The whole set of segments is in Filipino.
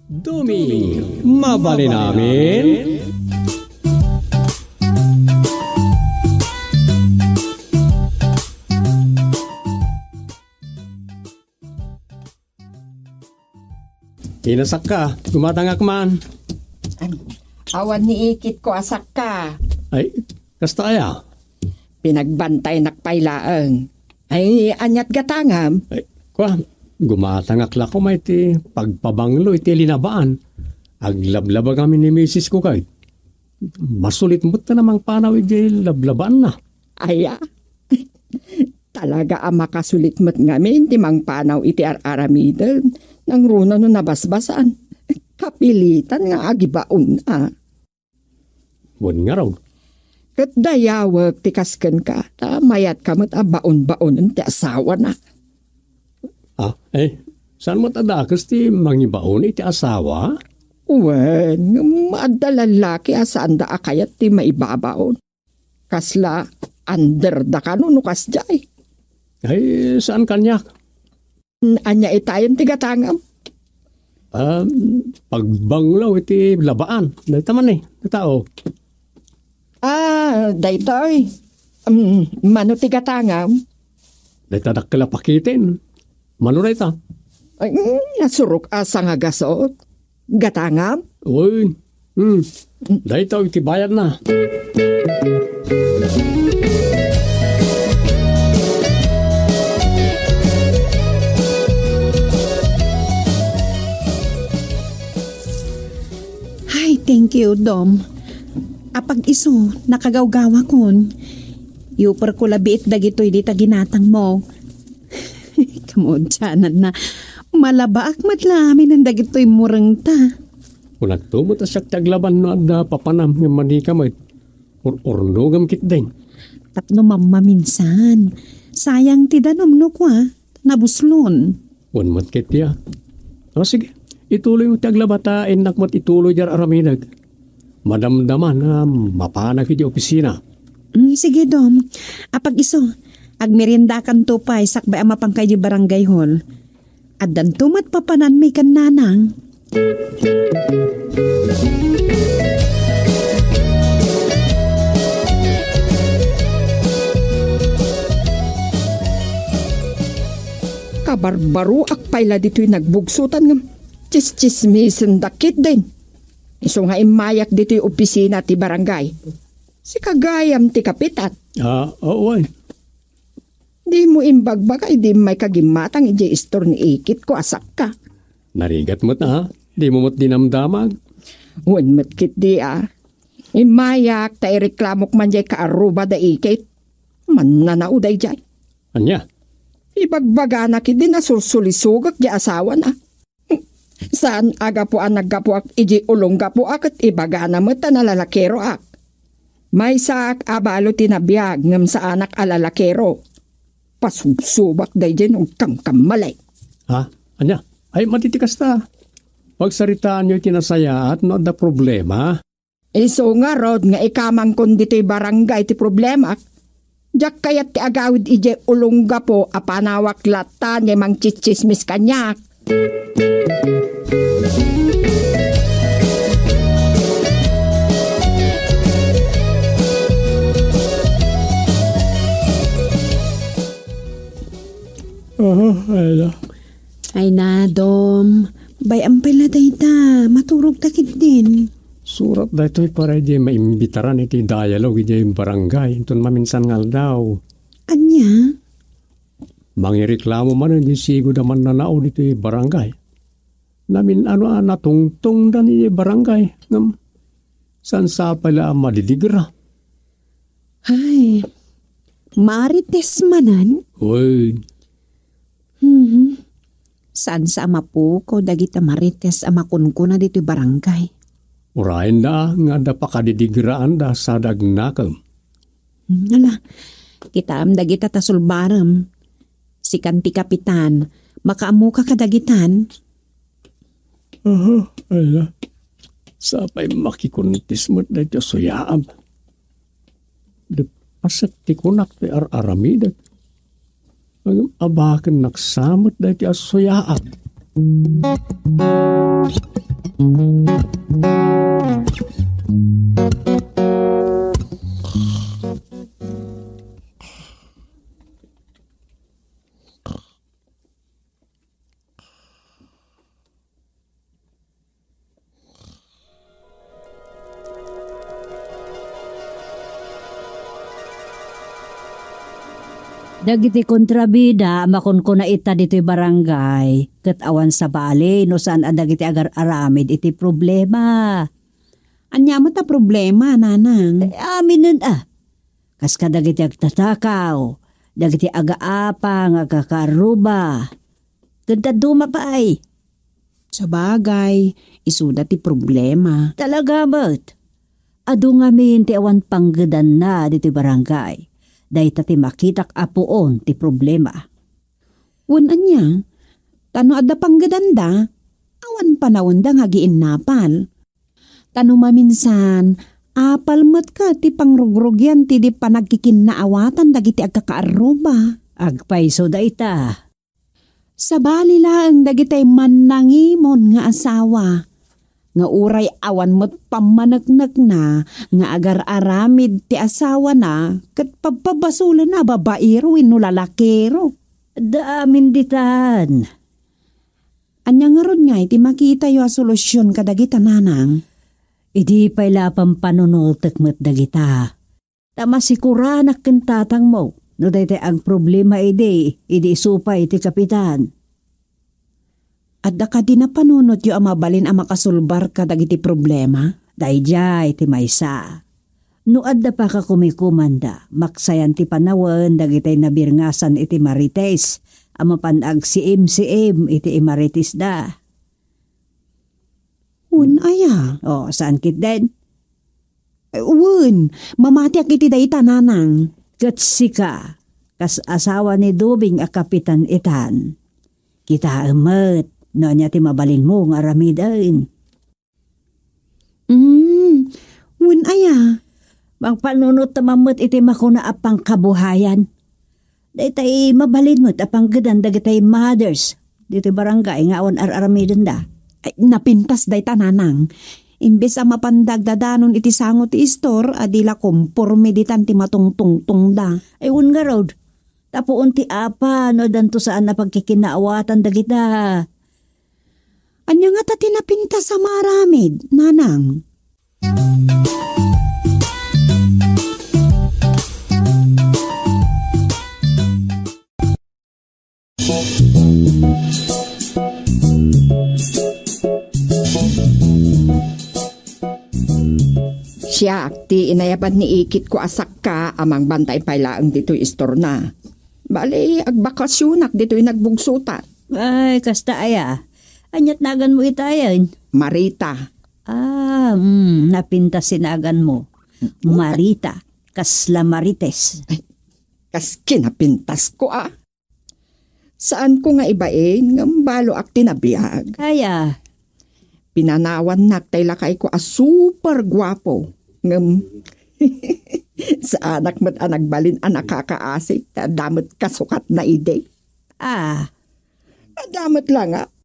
Dumi, mabali namin. Kinasak ka, gumatangak man. Awan ni ikit ko asak ka. Ay, kasta aya. Pinagbantay nakpailaang. Ay, anyat gatangam. Ay, kwa, gumatangak la ko may ti pagpabanglo iti linabaan. Aglablaba kami ni misis ko kay. Masulit mo ta namang panaw iti lablabaan na. Aya, talaga ang makasulit mo't ngamin, timang panaw iti ar-aramidon, nang runa no nabasbasan. Kapilitan nga agibaon na. Buwan nga raw. Kat dayawag ti kasken ka, ta mayat kamot baon-baonan ti asawa na. Saan mo tadakas ti mangibaon iti asawa? Wen, maadalalaki asaan da akayat ti maibabaon. Kasla, under da ka no kasjay. Ay, saan kanyak? Anya itayon ti gatangam. Pagbanglaw iti labaan. Dahil taman na tao. Daytoy. Mano ti gatangam? Dahil tadak kalapakitin. Mano na ita? Ay, nasurok asa nga gasot. Gatangam? Uy, dahil ito iti bayad na. Thank you, Dom. Apag iso, nakagawgawa kon. Yupar ko labiit dagitoy di taginatang mo. Kamod tiyanan na. Malabaak matlamin ang dagitoy murang ta. Kung nagtumot asyak taglaban no adda papanam ng manika mo. Ornogam kit din. Tapno mamaminsan. Sayang ti danom no kwa. Nabuslon. Unmat kit ya. Sige. Ituloy mo taglabata enak mo't ituloy jar araminag. Madamdaman na mapanag iti opisina. Sige, Dom. Apag iso, agmerindakan to pa isakbay ang mapangkay di barangay hall. At dan tumat papanan may kananang. Kabarbaro akpayla dito'y nagbugsutan ng chis-chismisan dakit din. Iso nga imayak dito'y opisina ti barangay. Si kagayam ti kapitan. Oo ay. Di mo imbagbag ay di may kagimatang iji istor ni ikit ko asak ka. Narigat mo't na ha? Di mo mo't dinamdamag? Unmat kit di Imayak ta ireklamok man jay kaaruba da ikit. Mananao day jay. Anya? Ibagbaga na kit din na sursulisugak di asawa na. Saan aga po ang naggapo ak iji ulong gapo ak at ibaga na mata na lalakero ak. May saak abalo tinabiyag ngam sa anak alalakero. Pasubsubak day dyan ang kamkamalay. Anya? Ay matitikas ta. Pagsaritaan nyo kinasaya at no da problema. So nga rod nga ikamang kun dito'y barangay ti problema. Diyak kayat ti agawid ije ulong gapo apanawak lata ni mang chichismis kanyak. Ay na, Dom. Bayang pala dayta. Maturog takit din. Surat daytoy para di maimbitaran iti dialogue iti barangay. Itun maminsan ngal daw. Anya? Mangireklamo man hindi sigo naman na naon iti barangay. Namin natungtong dan iti barangay. Ngam, saan sa pala madidigra? Ay, marites manan? Uy. Saan sa ama po ko dagita marites amakunkuna dito barangay? Urahin da nga da pakadidigraan da sa dagnakam. Ala, kita am dagita tasulbaram. Si kanti kapitan, makaamu ka kadagitan. Ala. Sapay makikuntis mo't da ito suyaam. Pasak ti kunak ti ar-aramidat. Abakan naksamot da iti asoyaan. Dagiti kontrabida, makon ko na ita dito'y barangay, kat awan sa bali, no saan dagiti agar aramid iti problema. Anya mo ta problema, nanang? Amin nun kas ka dagiti agtatakaw, dagiti agaapa, nga kakaruba. Ganda duma pa ay. Sa bagay, isuda ti problema. Talaga ba't? Ado nga min ti awan panggadan na dito'y barangay. Day ti makitak apuon ti problema. Unan niya, tano adda panggadanda, awan panawon da nga giinnapal. Tano maminsan, apal mat ka ti pangrugrugyan ti di panagkikinnaawatan dagiti agkakaaruba. Agpaiso da ita. Sa bali lang dagiti mannangimon nga asawa. Nga uray awan mo't pamanagnak na, nga agar aramid ti asawa na, kat pagpabasulan na babaero no lalakero. Daamin ditan. Anya nga ron nga, iti makita yu a solusyon kadagita nanang. Idi pala pampanunutek met dagita. Tama sikuranak ken tatang mo, no dayta ang problema idi supay iti kapitan. Adda ka din na panunot yu amabalin ang makasulbar ka dagiti problema? Dayjay ti maysa. No adda pa ka kumikumanda, maksayan ti panawen dagitay nabirngasan iti marites, amapanag si MCM iti imarites da. Un aya? O, saan kit den? Un, mamatiak iti dayta nanang. Katsika, kas asawa ni Dubing a kapitan itan. Kita emet. No niya ti mabalin mo nga ramidain. Wen aya? Mang panunot tamamot iti makuna apang kabuhayan. Daytay mabalin mo't apang gadan dagitay mothers. Dito barangay nga awan aramidon da. Ay, napintas day tananang. Imbes ang mapandagdadanon iti sangot ti istor, adila komporme ditan ti matungtungtung da. Ay un nga road. Tapuon ti apa no danto saan na pagkikinaawatan dagita. Anya nga tati napinta sa maramid, nanang? Siya, ti inayaban ni Ikit ko asak ka amang bantay pailaang dito'y istor na. Bali, agbakasyonak dito'y nagbugsutan. Ay, kasta aya. Anyat nagan mo itayan. Marita. Napinta sinagan mo. Marita, kasla marites. Ay, kas kinapintas ko Saan ko nga ibain, ng balo ak tinabiyag. Aya. Pinanawan naktay lakay ko super gwapo. Ngam, sa anak mat anagbalin anak kakaasik, damot kasukat na ide. Damot lang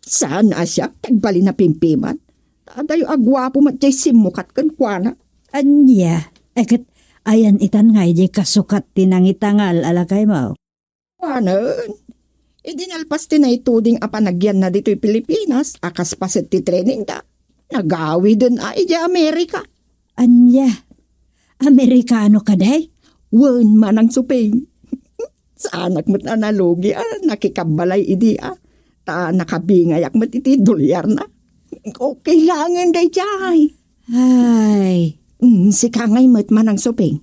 Saan asya, tagbali na pimpiman. Tadayo agwapo mat jay simukat kan kuana. Anya, eket ayan itan nga jay kasukat tinangitangal alakay mo. Kuanan, idinalpas tin na ituding apanagyan na dito'y Pilipinas, akas paset ti training da. Nagawi dun ay Amerika. Anya, Amerikano ka day? Wen manang suping. Sa anak mat analogi nakikabalay idi nakabingayak mat iti dolyar na. Okay langan day jay. Ay. Si kangay mat manang suping.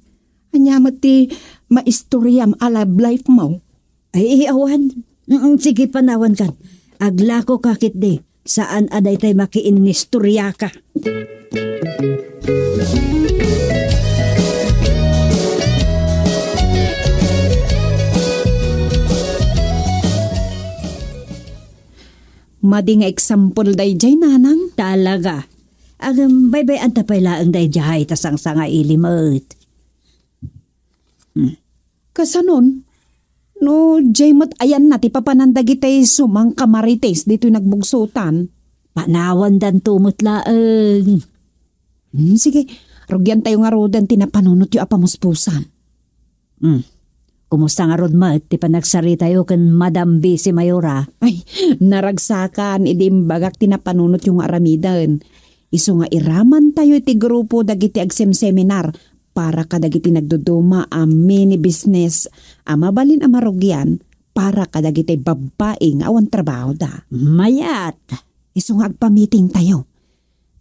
Anya mat ti maistoryam alab life mo. Ay, awan. Sige panawan kan. Aglako kakit de. Saan aday tay makiinistorya ka? Madi nga example day jay nanang. Talaga. Agam baybay anta pala ang day jay tasang sanga ilimot. Kasanon? No, jay mat ayan na ti papanandagi tay sumang kamarites dito nagbugsutan. Panawan dan tumutlaeng. Sige, rugyan tayo nga rodan tinapanunot yung apamuspusan. Kumusta nga rod mat, ti panagsarita yo kan Madam B si Mayora? Ay, naragsakan, idimbagak tinapanunot yung aramidan. Iso nga iraman tayo iti grupo dagiti agsem seminar para kadagiti nagduduma mini business mabalin marugyan para kadagiti babaeng awan trabaho da. Mayat. Iso nga agpa-meeting tayo.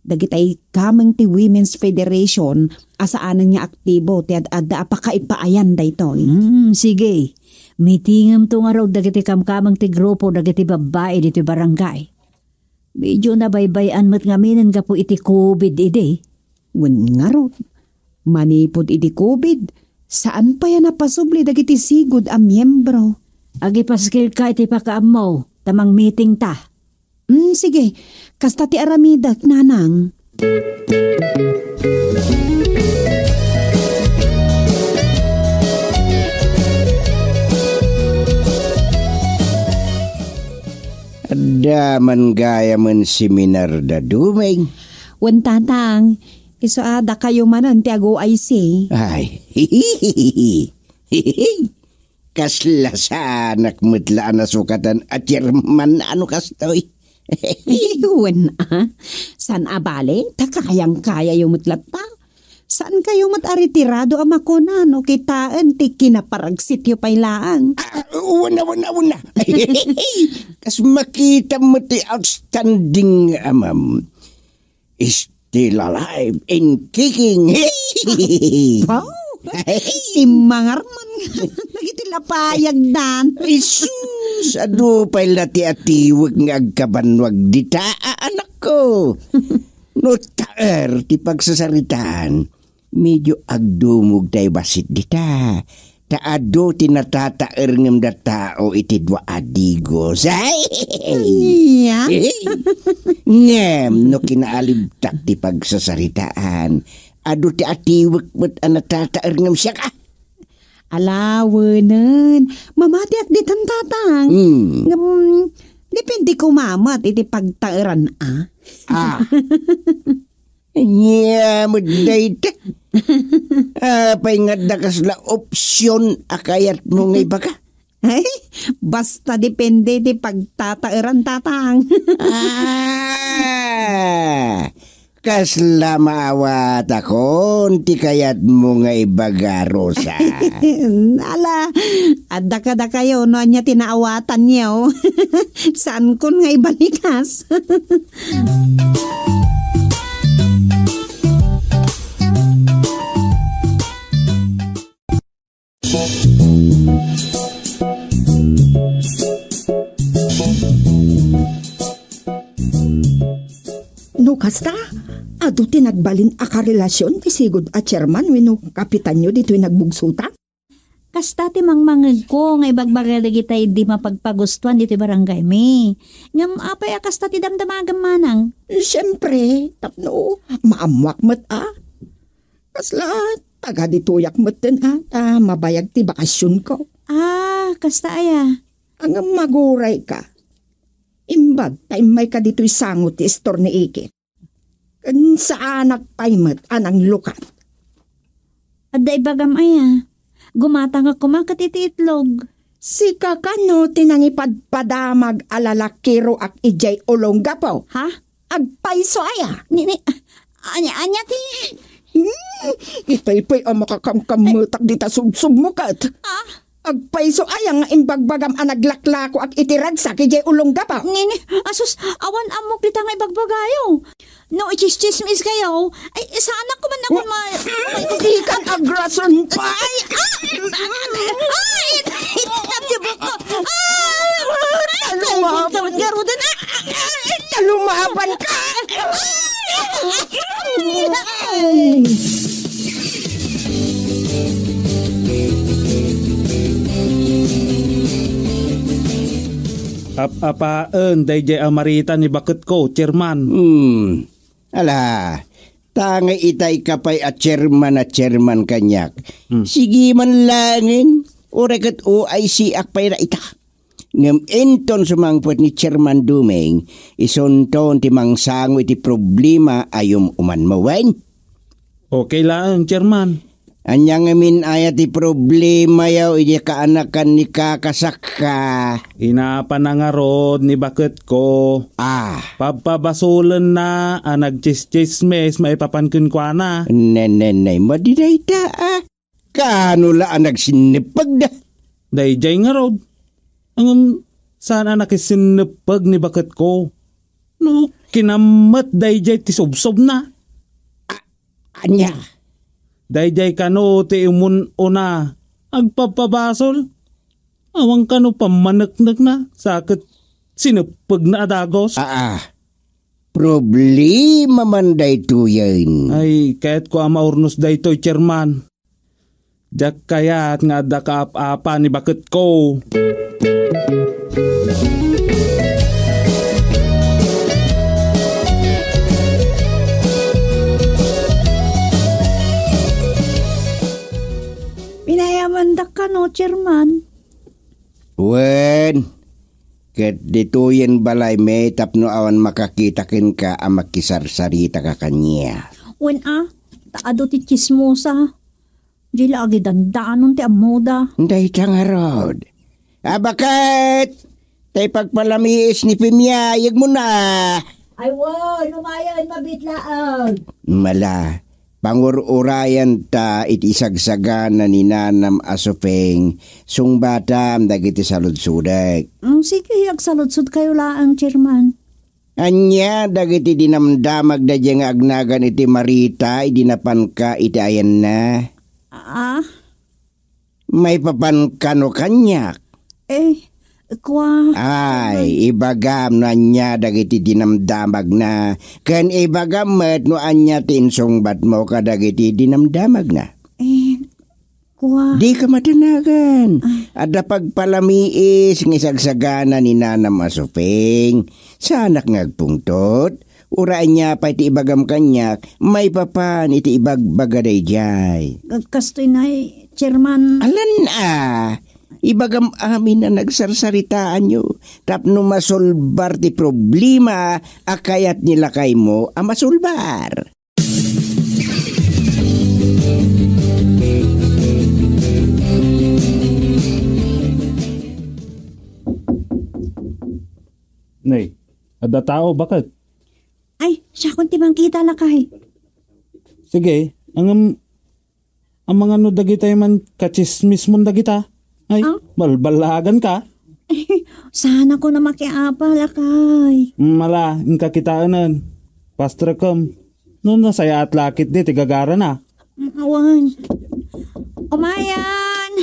Dagitay kamang ti Women's Federation asaanan nga aktibo ti adda apakaipaayan daytoy. Sige. Meetingam to nga raw dagiti kamkamang ti grupo dagiti babae dito barangay. Medyo nabaybayan mat ngaminan gapo iti COVID ide. Wen nga ro. Manipod iti COVID. Saan pa yan napasubli dagiti sigud a miyembro? Agi paskil ka iti pakaam mo. Tamang meeting ta. Sige, kasta ti aramidak, nanang. Ada man gaya man seminar da dumeng. Wen tatang, iso ada kayo manan ti ago ay si. Ay, kasla sa anak mutlaan na sukatan at yerman ano kastoy. Wen san abale, takayang-kaya yung mutlat pa. Saan kayo mataritirado amakonan o kitaan ti kinaparagsit yung pailaang? Una. Kas makita mo ti outstanding amam. Still alive and kicking. Wow! Timangarman nga. Nagitilapayag dan. Isus, ado pa'y lati atiwag nga agkabanwag dita, anak ko. No taer, ti pagsasaritaan, medyo agdumog tayo basit dita. Taado tinatataer ngam da tao iti dwa adigos. Yeah. Ngam, no kinaalibtak ti pagsasaritaan. Ado ti atiwag mo't anatataer ngam siya ka. Alawanan. Mamatiak di tantatang. Depende ko mamat iti pagtaeran Nya mo dayta. Apay nga dakas la opsyon akayat mo ngay baka. Ay, basta depende di pagtataeran tatang. Kasla maawat ako, ti kayat mo nga ibaga, Rosa. Ala, adda kayo, no anya tinaawatan niyo. Saan kun nga ibalikas? No kasta, ado tinagbalin akarelasyon ti sigud a chairman wenno kapitan nyo dito'y nagbugsuta? Kasta ti mangmangag ko nga ibagbaga kitay di mapagpagustuhan dito barangay mi. Ngam apay kasta ti damdamagam manang. Siyempre, tapno, maamwak mat Kasla, taga dituyak mat din mabayag ti bakasyon ko. Kasta aya. Ang maguray ka. Imbag, taimay ka dito'y sangot ti istor ni Ikit. Kan sa anak paymat, anang lukat. Adda ibagam aya. Gumata nga kumakat iti itlog. Si kakano tinangipadpadamag alalakiro ak ijay ulongga po. Ha? Agpaiso aya. Anya ti. Ipay ang makakamkamutak dita submukat. Agpaiso aya nga imbagbagam anaglaklako ak itiragsa ijay ulongga po. Nini, asus, awan amok dita nga ibagbagayo. No, ichis-chismis kayo. Ay, sa anak ko man ako Ikan agrason pa. Talumaban ka. Apaan, dayjay amarita ni bakit ko, chairman. Ala, tangay itay kapay at chairman kanyak. Sige man langin, orekat o ay si akpay na ita. Ngam enton sumangpot ni Chairman Dumeng, isunton ti mangsango iti problema ayom uman mawen. Okay lang, Chairman. Anyang amin ayat ti problema yaw iti kaanakan ni kakasaka. Inapa na nga rod ni bakit ko. Pagpabasulan na nagchis-chismes maipapankun kwa na. Nenenay, madiday ta Kano la nagsinipag da? Dayjay nga rod. Ang sana nakisinipag ni bakit ko. No, kinamat dayjay ti subsob na. Anya? Dayjay kano ti imun una. Agpapabasol. Awang kano pamanaknak na. Sakit sinipag na adagos. Problema man dayto yan. Ay, kahit ko maurnos dayto, Chairman. Diyak kaya't nga dakaap-apa ni bakit ko. Pinayaman da ka no, Chairman. Wen, ket dituyen balay may tapno awan makakitakin ka ang makisarsarita ka kanya. Wen taado ti chismosa. Di lagi dandaanon ti amoda. Day nga rod. Bakit? Tay pagpalamiis ni Pimyayag mo na. Ay lumayan mabitlaan. Mala, pangururayan ta itisagsagan na ninanam asupeng sungbatam dagiti saludsudek. Sige, agsaludsud kayo laang, Chairman. Anya dagiti dinamdamag da nga agnagan iti Marita idinapan ka iti ayan na. May papankano kanyak. Ay, ibagam no anya dagiti dinamdamag na. Ken ibagam met no anya tinsungbat mo ka dagiti dinamdamag na. Di ka matanagan. Ada pagpalamiis ng isagsagana ni Nanam Asuping. Sanak ngagpungtot. Uraan niya pa iti ibagam kanyak. May papan iti ibagbagaday jay. Kastoy na, Chairman. Alan ibagam amin na nagsarsaritaan nyo. Tapno masolbar ti problema akayat nilakay mo ang masolbar. Nay, ada tao bakit? Ay, siya kung timang kita lakay. Sige, ang mga no dagitay man kachismis mo dagita. Ay, balbalagan ka. Sana ko na makiapa lakay. Mala, yung kakitaanan. Pastrakam. No, nasaya at lakit di, tigagara na. Awan. Umayan!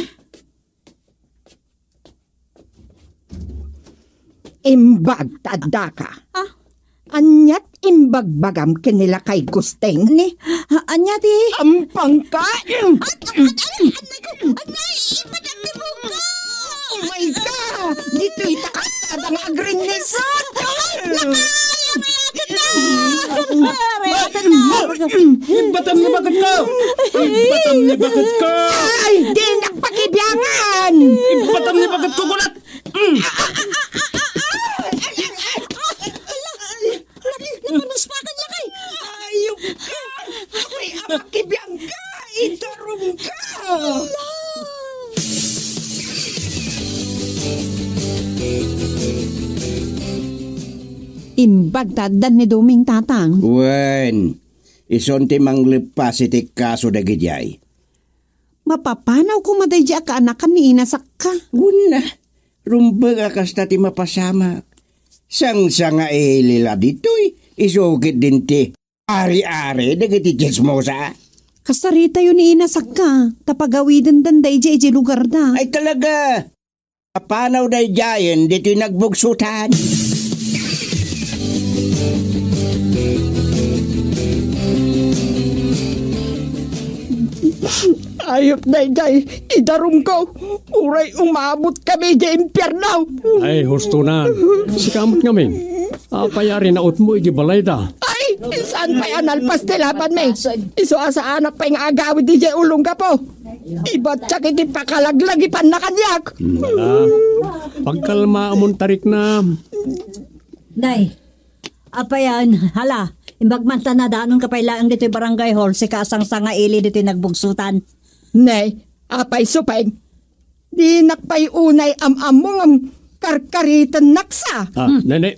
Imbag tada ka. Anyat imbagbagam kinila kay Gusteng. Anya ti? Ampang ka! Oh my God! Dito itakasad ang agrinisan! Batam ni bakit ko! Batam ni bakit ko! Ay, di nagpakibyangan! Batam ni bakit ko gulat! Napanuspakan lakay! Ayok ka! May apakibyan ka! Itarong ka! Imbag tadan ni Duming tatang. Wen, isonti manglipas iti kaso dagidjay. Mapapanaw ko madayja ka anakan ni inasak ka. Una, rumbag akas ti mapasama. Sang nga ilila dito'y isugit din ti ari-ari dagiti chismosa. Kasarita yun ni inasak ka. Tapagawidan dan dayja iji lugar da. Ay talaga, papanaw day jayan dito'y nagbugsutan. Ayop na jay, idarum ko. Uray umabot kami di impyerno. Ay, husto na. Sikamot ngamin. Payari na ut mo, iji balay da. Ay, saan pa yan alpas tilaban may? Iso asa anak pa yung agawid di jay ulong ka po. Iba't siya kiti pakalaglagipan na kanyak. Pagkalma amon tarik na. Day, apa yan? Hala, imbagmanta na danon kapailaang dito barangay hall si kasang sanga ili dito nagbugsutan. Nay, apay supay. Di nakpay unay amamong ang karkaritan naksa. Nanay,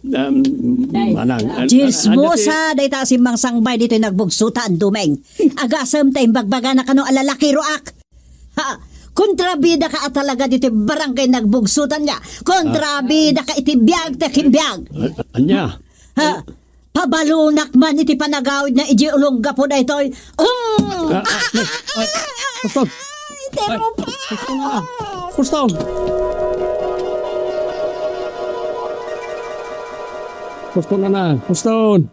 manang. Chismosa, day ta si Mang Sangbay dito nagbugsutan dumeng. Agasam tay bagbaga na kano alalaki roak. Ha, kontrabida ka at talaga dito barangay nagbugsutan nga. Kontrabida ka iti biyag ta kimbiyag. Anya? Ha, pabalunak man iti panagawid na iji ulongga po na ito. Puston! Puston! Puston na. Puston!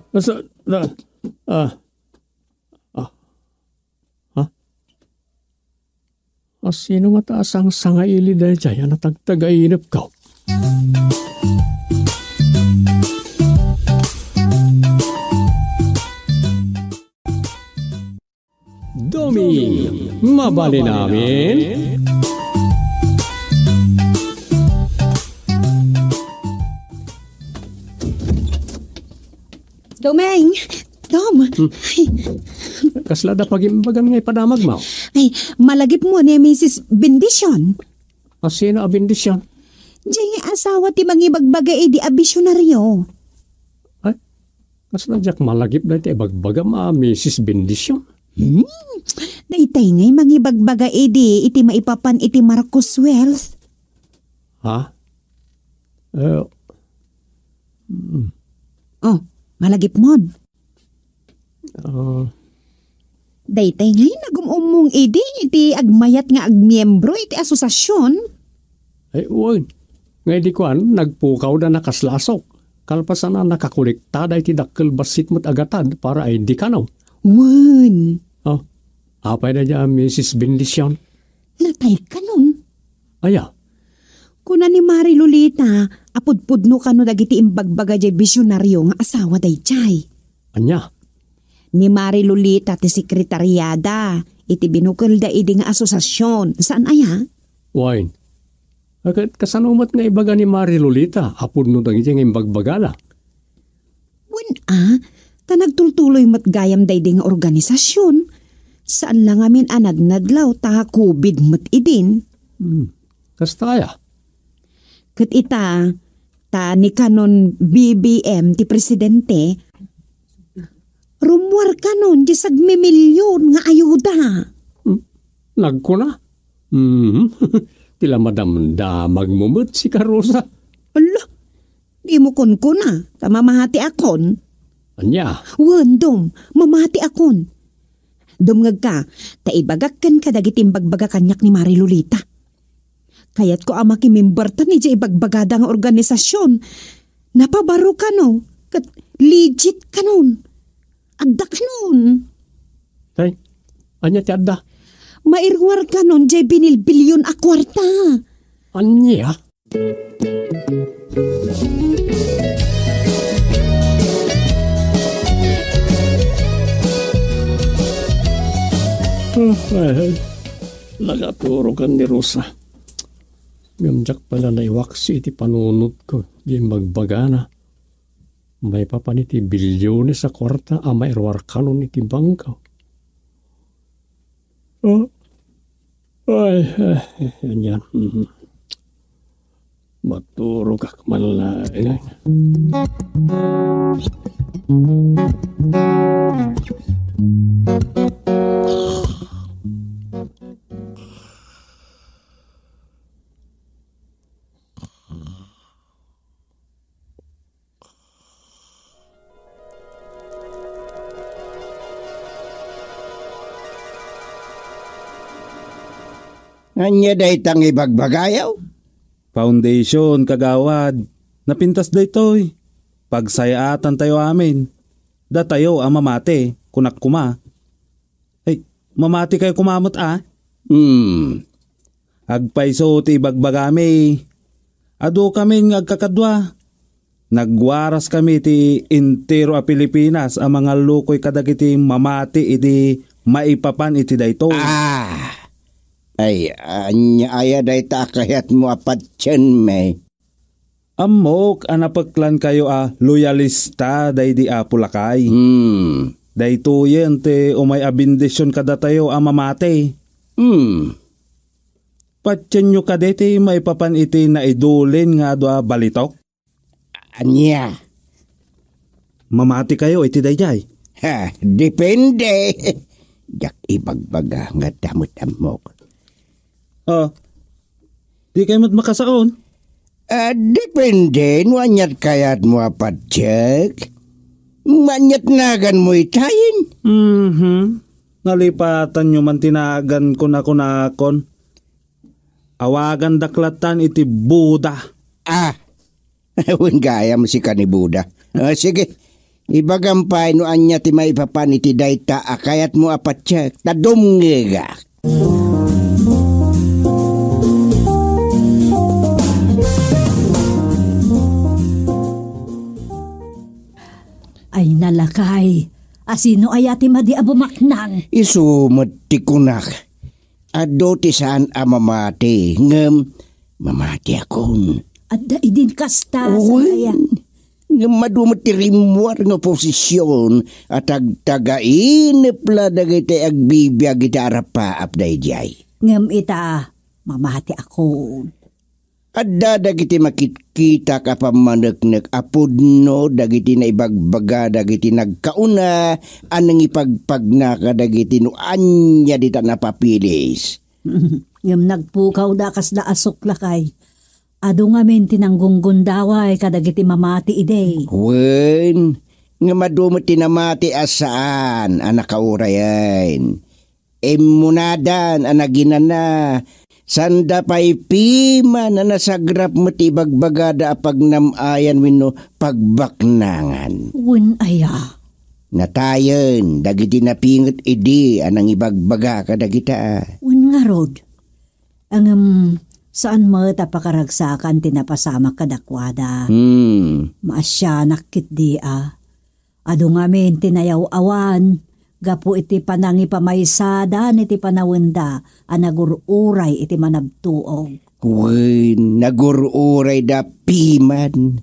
Sino nga taas ang sangaili dahil dyan na tagtagainip ka? Doming, mabali namin. Domeng! Dom! Kaslada pagimbagan ngay padamag mo. Ay, malagip mo ni Mrs. Bendisyon. Sino a bendisyon? Diyan nga asawa ti mangibagbagay di abisyonaryo. Ay, kaslada malagip na iti bagbagam Mrs. Bendisyon. Daytay ngay mangibagbagay di iti maipapan iti Marcos Wells. Ha? Oh, malagip mon. Daytay ngay nagumumong iti agmayat nga agmiyembro iti asosasyon. Ay, uy. Ngay di ko nagpukaw na nakaslasok. Kalpasan na nakakolekta da iti dakkel basit mo't agatad para ay di kanaw. Wan. Oh, apay na dyan Mrs. Bendisyon. Natay ka nun. Aya. Kuna ni Mari Lolita, apudpudno ka no dagiti imbagbaga jay bisyonaryo nga asawa day jay. Anya? Ni Mari Lolita ti sekretaryada, iti binukil da idi nga asosasyon. Saan aya? Wine. Kasanumat nga ibaga ni Mari Lolita, apod no dang iti nga imbagbagala. Ta nagtultuloy matgayam day di nga organisasyon. Saan lang amin anadnadlaw ta COVID mat idin. Kastaya. Kat ita, ta ni kanon BBM ti presidente, rumwar kanon di sagmimilyon nga ayuda. Nagko na? Tila madamdamag mumut si Karosa. Ala, di mo kun na, ta mamahati akon. Anya? Wandom, mamahati akon. Dumngag ka, ta ibagakkan ka dagitim bagbaga kanyak ni Mari Lolita. Kaya't ko ama kimimbartan ni jay ibagbagada nga organisasyon. Napabaro ka no, kat legit ka nun. Adda ka nun. Tay, anya ti adda? Mairwar ka nun jay binilbilyon a kwarta. Anya? Lagaturo kan ni Rosa. Ngamjak pala na iwaksi iti panunod ko. Di magbagana. May papan iti bilyon sa kwarta ama irwar kanon iti bangkaw. Yan. Maturo kak malay. Anya day tang ibagbagayaw? Foundation, kagawad. Napintas day toy. Pagsayaatan tayo amin. Da tayo mamate, kunak kuma. Ay, mamati kayo kumamot Agpaiso ti bagbagami. Ado kami agkakadwa. Nagwaras kami ti intero a Pilipinas ang mga lukoy kadagiti mamati iti maipapan iti dayto. Ay, anya aya day ta kayat mo apat tiyan may. Amok, anapagklan kayo loyalista day di Pulakay. Day tuyen te umay abindisyon kada tayo mamate. Patyan nyo kadete may papan iti na idulin nga doa balitok. Anya? Mamati kayo iti dayjay. Ha, depende. Jak ibagbaga nga damot amok. Di kayo makasaon? Depende, nuanyat kayat mo apat tiyek. Manyat nagan mo itayin. Nalipatan nyo man tinagan ko na kunakon. Awagan daklatan iti Buda. Wen gaya mo si kani Buda. Sige, ibagampay no anya ti maipapan iti dayta kayat mo apat tiyek. Tadumngega. Ay nalakay, asino ayati madi abumaknang? Isumot ti kunak. Ado ti saan mamati. Ngem, mamati akon. Adda idin kasta sa kaya. Ngem madumot ti rimwar nga posisyon at agtagainip la dagiti agbibiyag iti arapaap dayjay. Ngem ita, mamati akon. Adda dagiti makitkita ka pamaneknek apudno dagiti na ibagbaga dagiti nagkauna anang ipagpagna ka dagiti no anya dita napapilis. Ngem nagpukaw da kas da asok lakay. Ado nga men tinanggungundaway kadagiti mamati ide. Wen, nga madumot tinamati asaan anak kaurayan. Emunadan anaginana. Sanda pa'y pima na nasagrap mo tibagbagada pagnamayan wino pagbaknangan. Wen aya. Natayan, dagiti napingat idi anang ibagbaga ka dagita. Wen nga rod. Saan mo tapakaragsakan tinapasama kadakwada? Maasyanak kit di Ado nga men tinayaw awan. Gapu iti panangi pamaysada iti panawenda nagururay iti manabtuog. Uy, nagururay da piman.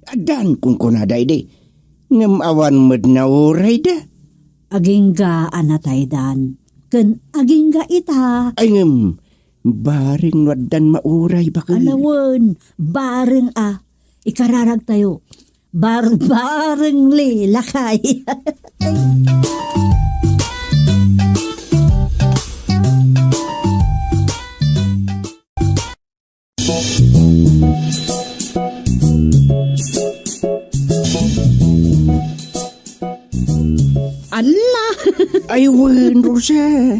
Adan kung kunada ide. Ngam awan mo't nauray da. Agingga anatay dan. Ken agingga ita. Ay ngam, baring wadan mauray bakal. Alawan, baring ikararag tayo. Bareng lakay. Allah! Ay, wen, Rosa.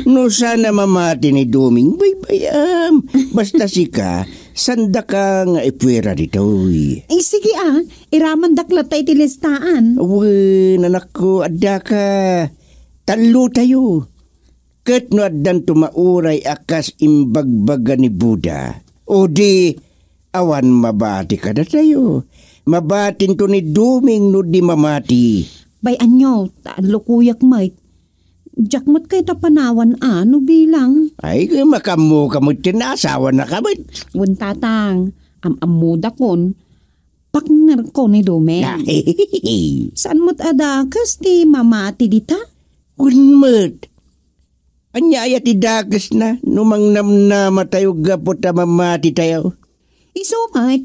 No sana mamati ni Duming, baybayam. Basta sika, sanda ka nga ipwera dito. Sige iraman daklat tayo tilistaan. Wen, anak ko, adda ka. Talo tayo. Kat no addan tumauray akas imbagbaga ni Buda. O di, awan mabati ka na tayo. Mabatin to ni Duming no di mamati. Bay anyo, lukuyak Mike. Jakmot kay tapanawan ano bilang. Ay, makamu kamot tinasawa na kamot. Wen tatang, amuda kon. Pakner ko ni Dume. Saan mo't adakas ti mamati dita? Unmot. Anya ti dagas na, numang namnama tayo gapot na mamati tayo. Isumait,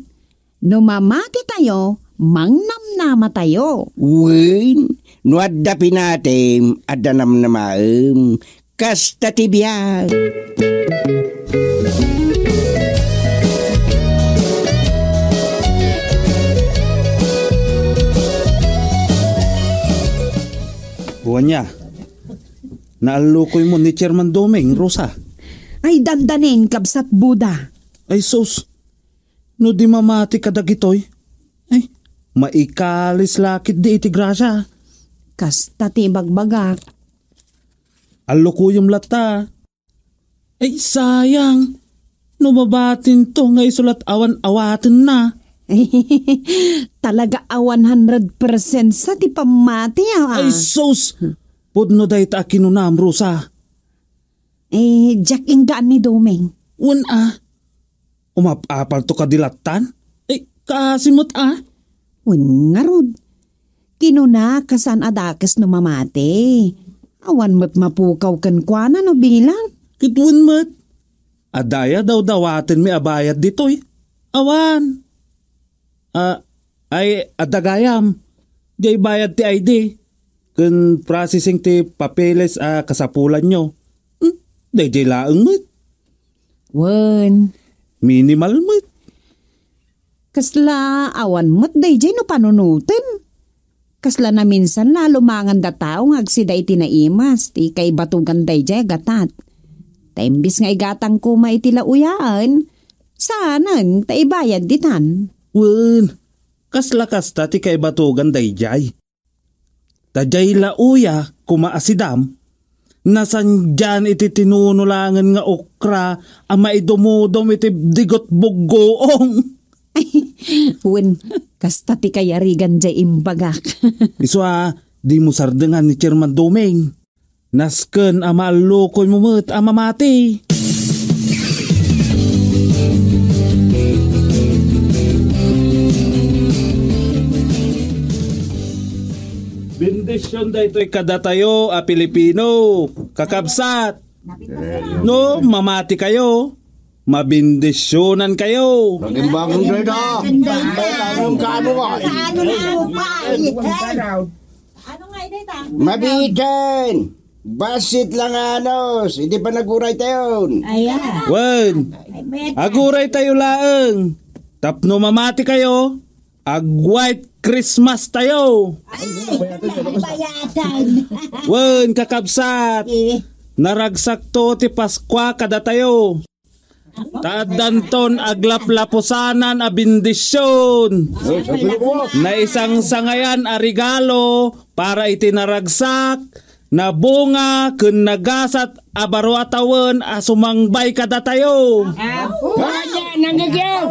numamati tayo, mangnamnama tayo. Wen, nuaddapi natin, adanam na maem, kasta tibiyag. Buwan niya. Naalukoy mo ni Chairman Doming, Rosa. Ay dandanin kabsat Buda. Ay sus, no di mamati kadagitoy. Ay, maikalis lakit di iti grasya. Kasta ti bagbagak. Alukuyom lata. Ay sayang, numabatin to nga isulat awan-awatin na. Talaga 100% sa ti pamati Ay sus, pudno day ta kinunam, Rosa. Jack inggaan ni Domeng. Umapapal to kadilatan? Kasimot Nga rod. Kinuna kasan adakes no mamate. Awan mo't mapukaw kan kuana no bilang. Kitwan mat. Adaya daw dawatin mi abayad dito Awan. Ay adagayam. Jay bayad ti ID. Kun processing ti papeles kasapulan nyo. Day laeng mat. Wen. Minimal mat. Kasla awan mo't dayjay no panunutin. Kasla na minsan lalo mangan da tao nga agsida iti naimas. Ti kay batugan dayjay gatat. Taimbis nga igatang ko maitila uyaan. Saanan ta ibayad ditan. Wen. Kasla kasta ti kay batugan dayjay. Tajay lauya kumaasidam. Nasan dyan iti tinunulangan nga okra ang maidumudom iti digot buggoong. Wen, kasta ti kayarigan jay imbagak. Iswa, di mo sardengan ni Chairman Domeng. Nasken ama alukoy mo mo't ama mati. Bendisyon da ito'y kadatayo Pilipino. Kakabsat. No, mamati kayo. Mabindisyonan kayo. Nagimbang dada. Anong kano ka? Ano nga ito? Mabitin. Basit lang anos. Hindi pa naguray tayo. Wen, aguray tayo laeng. Tapno mamati kayo. Ag-white Christmas tayo. Wen, kakabsat. Naragsak to ti Paskwa kada tayo. Tadanton aglaplapusanan a bindisyon. Na isang sangayan a regalo para itinaragsak na bunga kun nagasat a baro atawan a sumangbay kada tayo. Kanya nanggagyaw.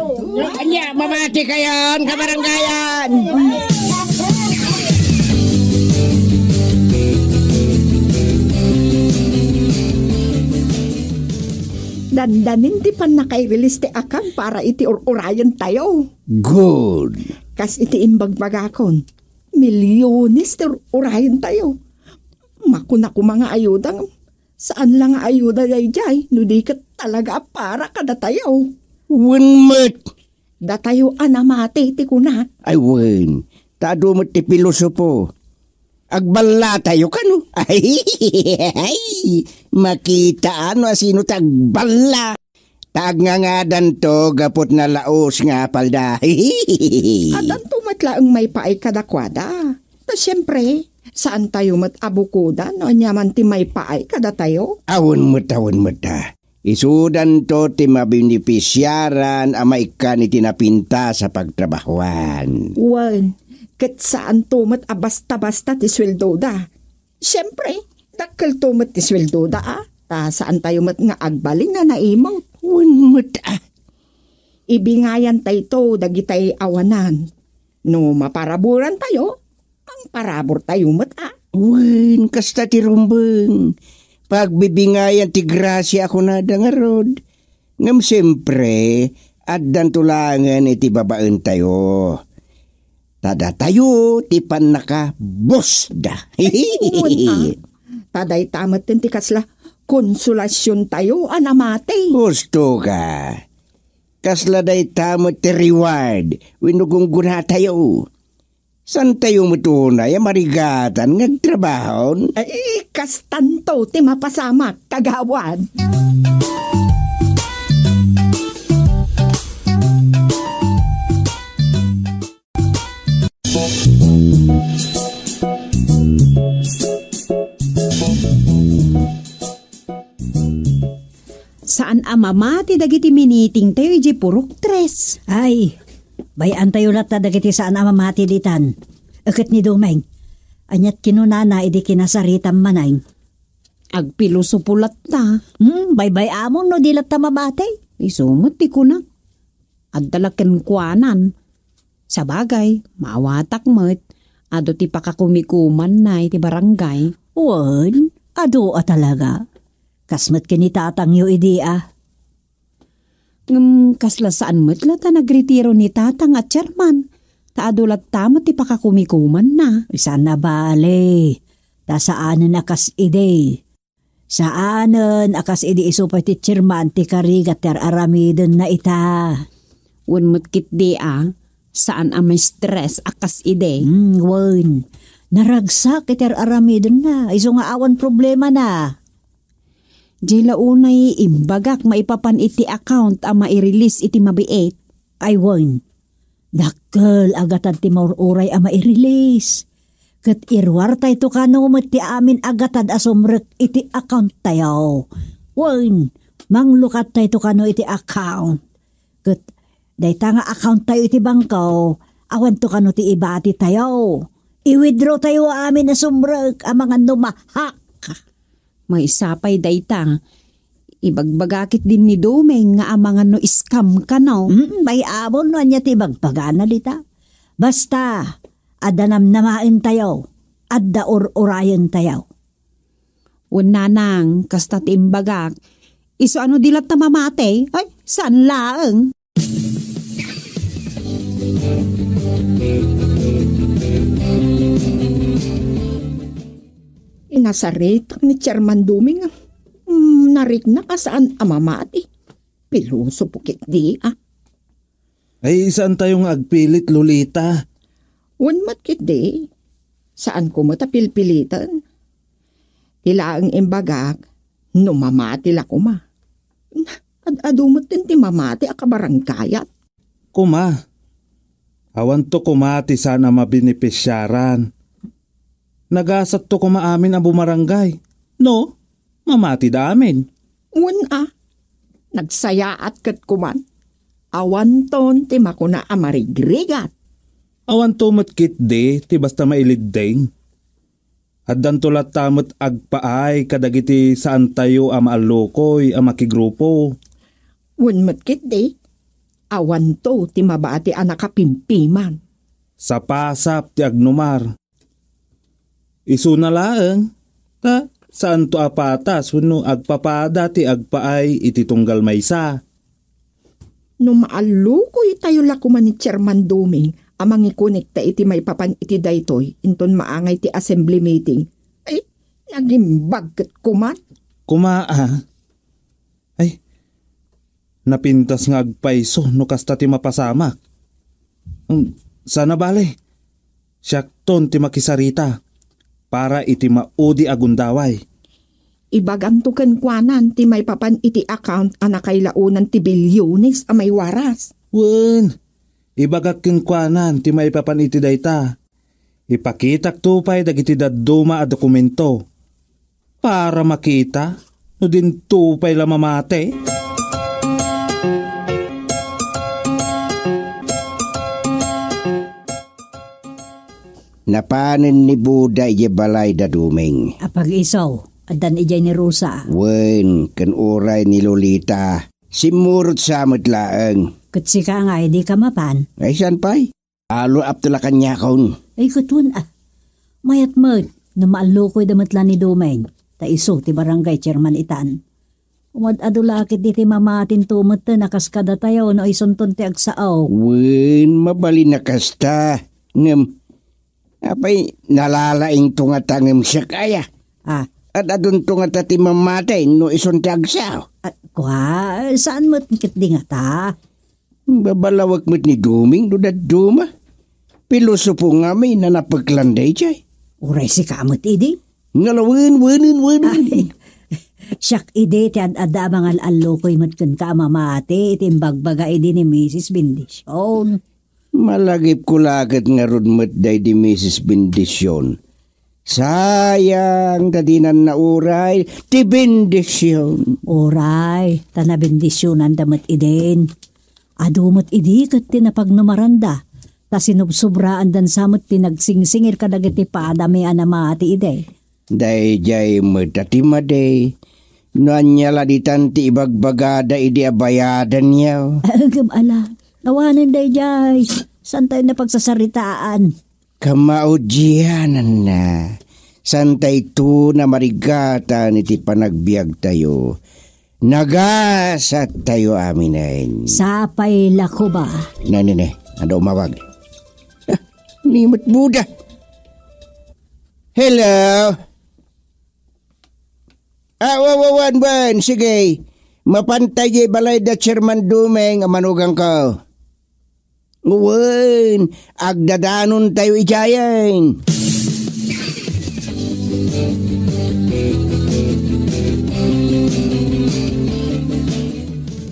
Kanya mamati kayon kabaranggayan. Dandanin di pa nakairelease ti akam para iti urayan tayo. Good. Kas iti imbagbagakon. Milyones ti urayan tayo. Makuna ko mga ayudang. Saan lang nga ayuda jay no di ka talaga para kada tayo. Wenmet. Da tayo anamate ti kuna. Ay wen. Tado mo ti pilosopo. Agballa tayo kano? Ay, makita ano sino tagballa. Tag nga dan to gapot na laos nga palda. Adan tumatlaang may paay kadakwada. Ta siyempre, saan tayo matabukudan no nyaman ti may paay kada tayo? Awon mo ta. Isudan to ti mabinipisyaran amay ka ni tinapinta sa pagtrabahuan. Wan. Kat saan tumat basta-basta ti sweldo da. Siyempre, dakkel tumat ti sweldo da Ta saan tayo mat nga agbalin na naimaw. Unmat Ibingayan tayo to, dagitay awanan. No maparaburan tayo, ang parabor tayo mat Wen, kasta ti rumbeng. Pagbibingayan ti grasya ako na dangarod. Ngam siyempre, addan tulangan iti babaan tayo. Tada tayo, ti panaka bosda. Taday tamat din ti kasla, konsolasyon tayo, anamate. Gusto ka. Kasla day tamat ti reward, winugunguna tayo. San tayo matunay, marigatan, ngagtrabahon? Ay, kastanto, ti mapasamak, kagawad. Saan amamati dagiti miniting tayo iji purok tres. Ay, bayan tayo lata dagiti saan amamati ditan. Akit ni Domeng. Anyat kinunana idi kinasaritam manay. Agpilusupulat ta. Baybay amon no dilat ta mamati. Isumot ti kunak. Agdalaken kuanan. Sa bagay, maawatak mo't. Ado ti pakakumikuman na iti barangay. Wan, ado talaga. Kasmat kinitatang yu idi Kasla saan mo't ta nagretiro ni tatang at chairman. Taadulat tamat ti pakakumikuman na. Sana bale. Ta saanan akas ide. Saanan akas ide isupay ti chairman ti karigat ter aramidon na ita. Wan mo't kit di saan may stress akas ide. Wan. Naragsak iter aramidon na. Iso nga awan problema na. Jela unay imbagak maipapan iti account ang mairelease iti mabiit. Ay wan. Dakkel agatan ti maururay ang mairelease. Kat irwar tayo to kano ti amin agatan asumrek iti account tayo. Wan. Manglukat tayo to kano iti account. Kat dayta nga account tayo iti bangkaw. Awan to kano ti ibati tayo. I-withdraw tayo amin asumrek ang mga numahak. May sapay dayta, ibagbagakit din ni Domeng nga amangan no scam ka no. May amon no niya ti bagbagana dita. Basta, adanam namain tayo, adda urayan tayo. Unanang, kasta timbagak, iso ano dilat ta mamate? Ay, saan laeng? Inasarit ni Chairman Duming. Narik na ka saan amamati. Piluso pukit di Ay, saan tayong agpilit, Lolita? Unmat kit di. Saan ko matapilpilitan? Tila ang imbagak, numamati la kuma. Adumot din ti mamati akabarangkayat. Kuma. Awan to kumati sana mabinipisyaran. Nagasat to kumaamin ang bumarangay. No, mamati da amin. Nagsaya at kat kuman. Awan ton ti makuna amarigrigat. Awan to matkit de, ti basta mailiddeng. Addan tulat tamot agpaay kadagiti saan tayo ang maalukoy ang makigrupo. Matkit di. Awan to ti mabati ang nakapimpiman. Sa pasap ti agnumar. Isu na laeng, saan to apatas wano agpapada ti agpaay iti tunggal maysa. No maalukoy tayo lakuman ni Chairman Duming, amang ikunikta iti may papan iti daytoy, inton maangay ti assembly meeting. Ay, nagimbag kat kuman. Ay, napintas nga agpaiso no kasta ti mapasamak. Sana bale, siyakton ti makisarita. Para iti maudi agundaway. Ibagantukan kwanan ti may papan iti account anakailaunan ti bilyones a may waras. Wen, ibagakin kwanan ti may papan iti dayta. Ipakitak tupay dagiti dadduma a dokumento. Para makita, no din tupay la mamate. Napanin ni Buda iya balay da Duming. Apag isaw, adan ijay ni Rosa. Wen, kan oray ni Lolita. Simurot samot laeng. Kutsi ka nga, di ka mapan. Ay, saan pa'y? Alo aptula kanya kaun. Ay, kutun Mayat mat, na maalukoy damatlan ni Domeng. Ta iso, ti barangay chairman itan. Umad-adulakit di ti mamatin tumot na nakaskada tayo no isunton ti agsaaw. Wen, mabali na kasta. Apay, nalalaing tungatangim siya kaya. At adun tungata ti mamatay no ison ti agsaw. Saan mo't kit di nga ta? Babalawag mo't ni Duming do duma. Piloso po nga may nanapaglanday chay. Uray si kamot idi? Ngalawin. Siyak idi ti ad-ada mga alukoy mo't kun ka mamati itimbagbaga idi ni Mrs. Bendisyon. Malagip ko lagat nga rudmat day di Mrs. Bendisyon. Sayang tadinan na uray ti bendisyon. Uray, tana bendisyonan damat idin. Adumot idi kat tinapagnumaranda. Ta sinubsobraan dan samot tinagsingsingir kadagiti padami anamati ide. Day jay matati maday. Nanyala di tanti ibagbagada idi abayadan niyaw. Ala. Nawanan day jay, saan tayo na pagsasaritaan? Kamaudyanan na. Santay to na marigatan iti panagbiag tayo. Nagasat tayo aminain. Sapay lako ba? Nanine, ano umawag? Nimot Buda. Hello? Wawan, sige. Mapantay balay da Chairman Dumeng amanugang ko. Uwan, agdadanon tayo ijayan.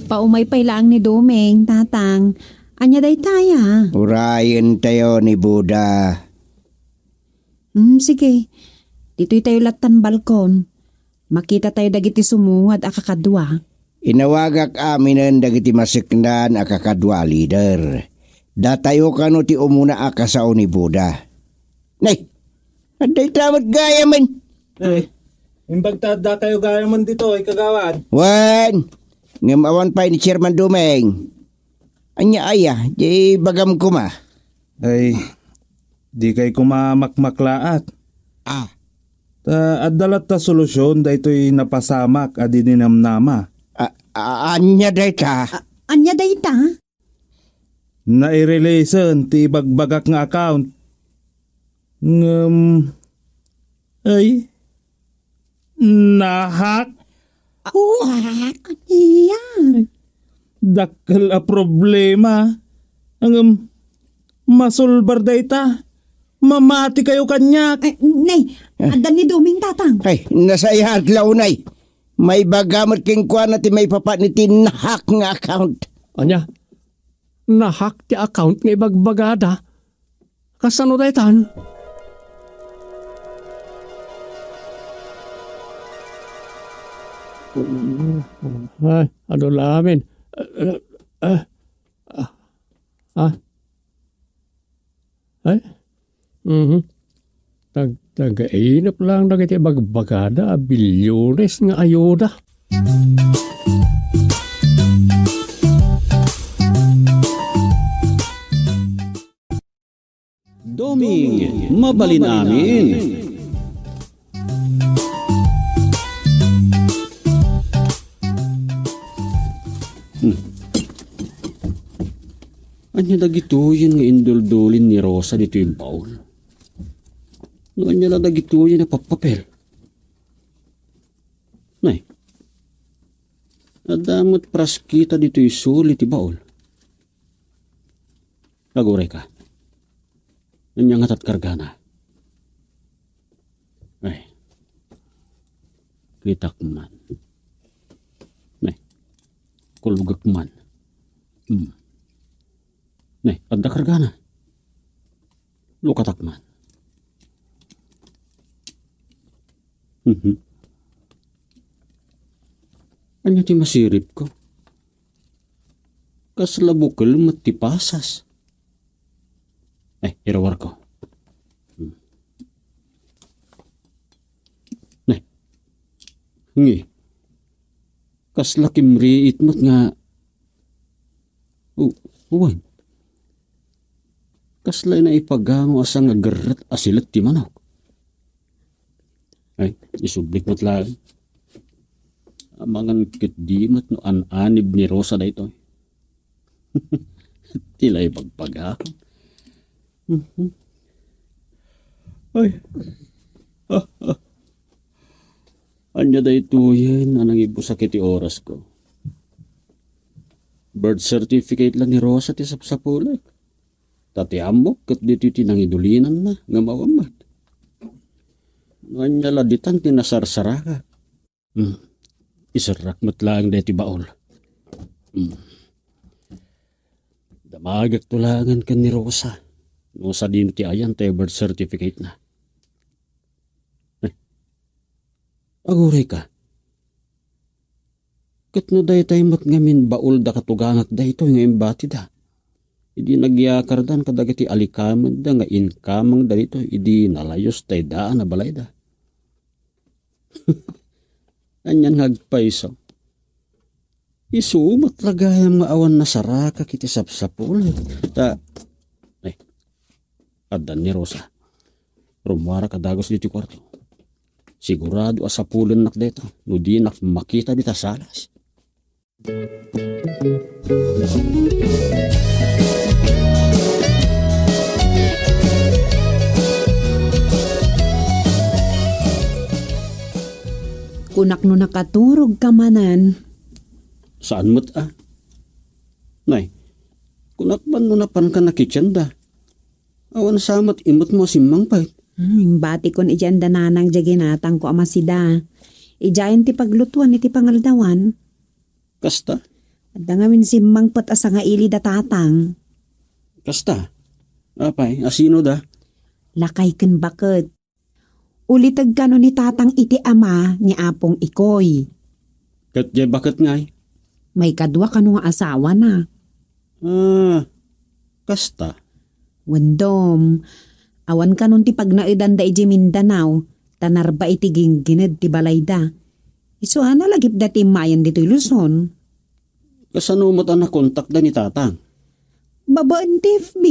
Paumaypay lang ni Dumeng, tatang. Anya day taya. Urayan tayo ni Buda. Sige. Dito'y tayo latan balkon. Makita tayo dagiti sumungad akakadwa. Inawagak aminan dagiti masiknan akakadwa leader. Datayo kano ti umuna akasao ni Buda. Nay, aday tamat gaya man. Imbag tada kayo gaya man dito, kagawad. Wan, ngamawan pa ni Chairman Dumeng. Anya aya, di bagam ko ma. Ay, di kay kumamakmaklaat. Adalat ta solusyon da ito'y napasamak adi ninamnama. Anya day ta? Anya day ta? Nai-relation ti bagbagak nga account. Ay, nahak. Iya. Dakkel a problema. Ang masulbar day ta. Mamati kayo kanyak. Nay, adan ni Dumeng, tatang. Ay, nasaya adlaw nay. May bagamot king kwa na ti may papat ni tinahak nga account. Anya, nahak ti account nga ibagbagada. Kasano daytan? Ay, ano lamin? Ay? Tagainap lang na kiti bagbagada, bilyones nga ayuda. Doming, mabalin amin. Anya dagituyin nga induldulin ni Rosa dito yung baul. No anya na dagituyin na papapel. Nay, adamot praskita dito yung sulit yung baul. Laguray ka. Anya nga tatkargana. Ay, kitak man. Nay, kulugak man. Nay, adda kargana. Lukatak man. Anya ti masirip ko. Kaslabukal matipasas. Ay, irawar ko. Nay, ngi. Kaslakim riit mat nga. Uwan. Kaslay na ipagango asa nga garat asilat ti manok. Ay, isublik mo't lang. Amangan kitdimat no ananib ni Rosa na ito. Tila ipagpaga. Ay. Anya da ito yan anang ibusakit ti oras ko. Birth certificate lang ni Rosa ti sapsapulay. Tati amok kat dito tinangidulinan na nga mawamat. Anya laditan tinasarsaraka. Isarak matlang deti baol. Damagak tulangan kan ni Rosa. No sa din ti ayan tayo birth certificate na. Aguray ka. Kat no day tayo matngamin baol da katugangak da ito nga imbati da. Idi nagyakar dan kadagiti alikaman da nga inkamang da ito. Idi nalayos tayo daan na balay da. Anyan hagpaiso. Isumat lagayam nga awan na saraka kiti sapsapul. Adan ni Rosa. Rumwara kadagos dito kwarto. Sigurado asapulan nak dito. No di nak makita dita salas. Kunak no nakaturog ka manan. Saan mo't Nay, kunak ba no napan ka na kitchen da? Awan samat imot mo si Mangpay. Bati kon ijan dananang jaginatang ko amasida. Ijayan ti paglutuan iti pangaldawan. Kasta? Adda ngamin si Mangpat asa nga ili datatang. Kasta? Apay, asino da? Lakay ken bakit. Ulitag ka no ni tatang iti ama ni Apong Ikoy. Kat jay bakit ngay? May kadwa ka no nga asawa na. Kasta? Wendom, awan ka nun ti pagnaidan da iji Mindanao, tanarba iti ginggined ti balayda. Isuana lagip dati mayan dito'y Luzon. Kasano mo't ang nakontak da ni tatang? Babaan ti FB.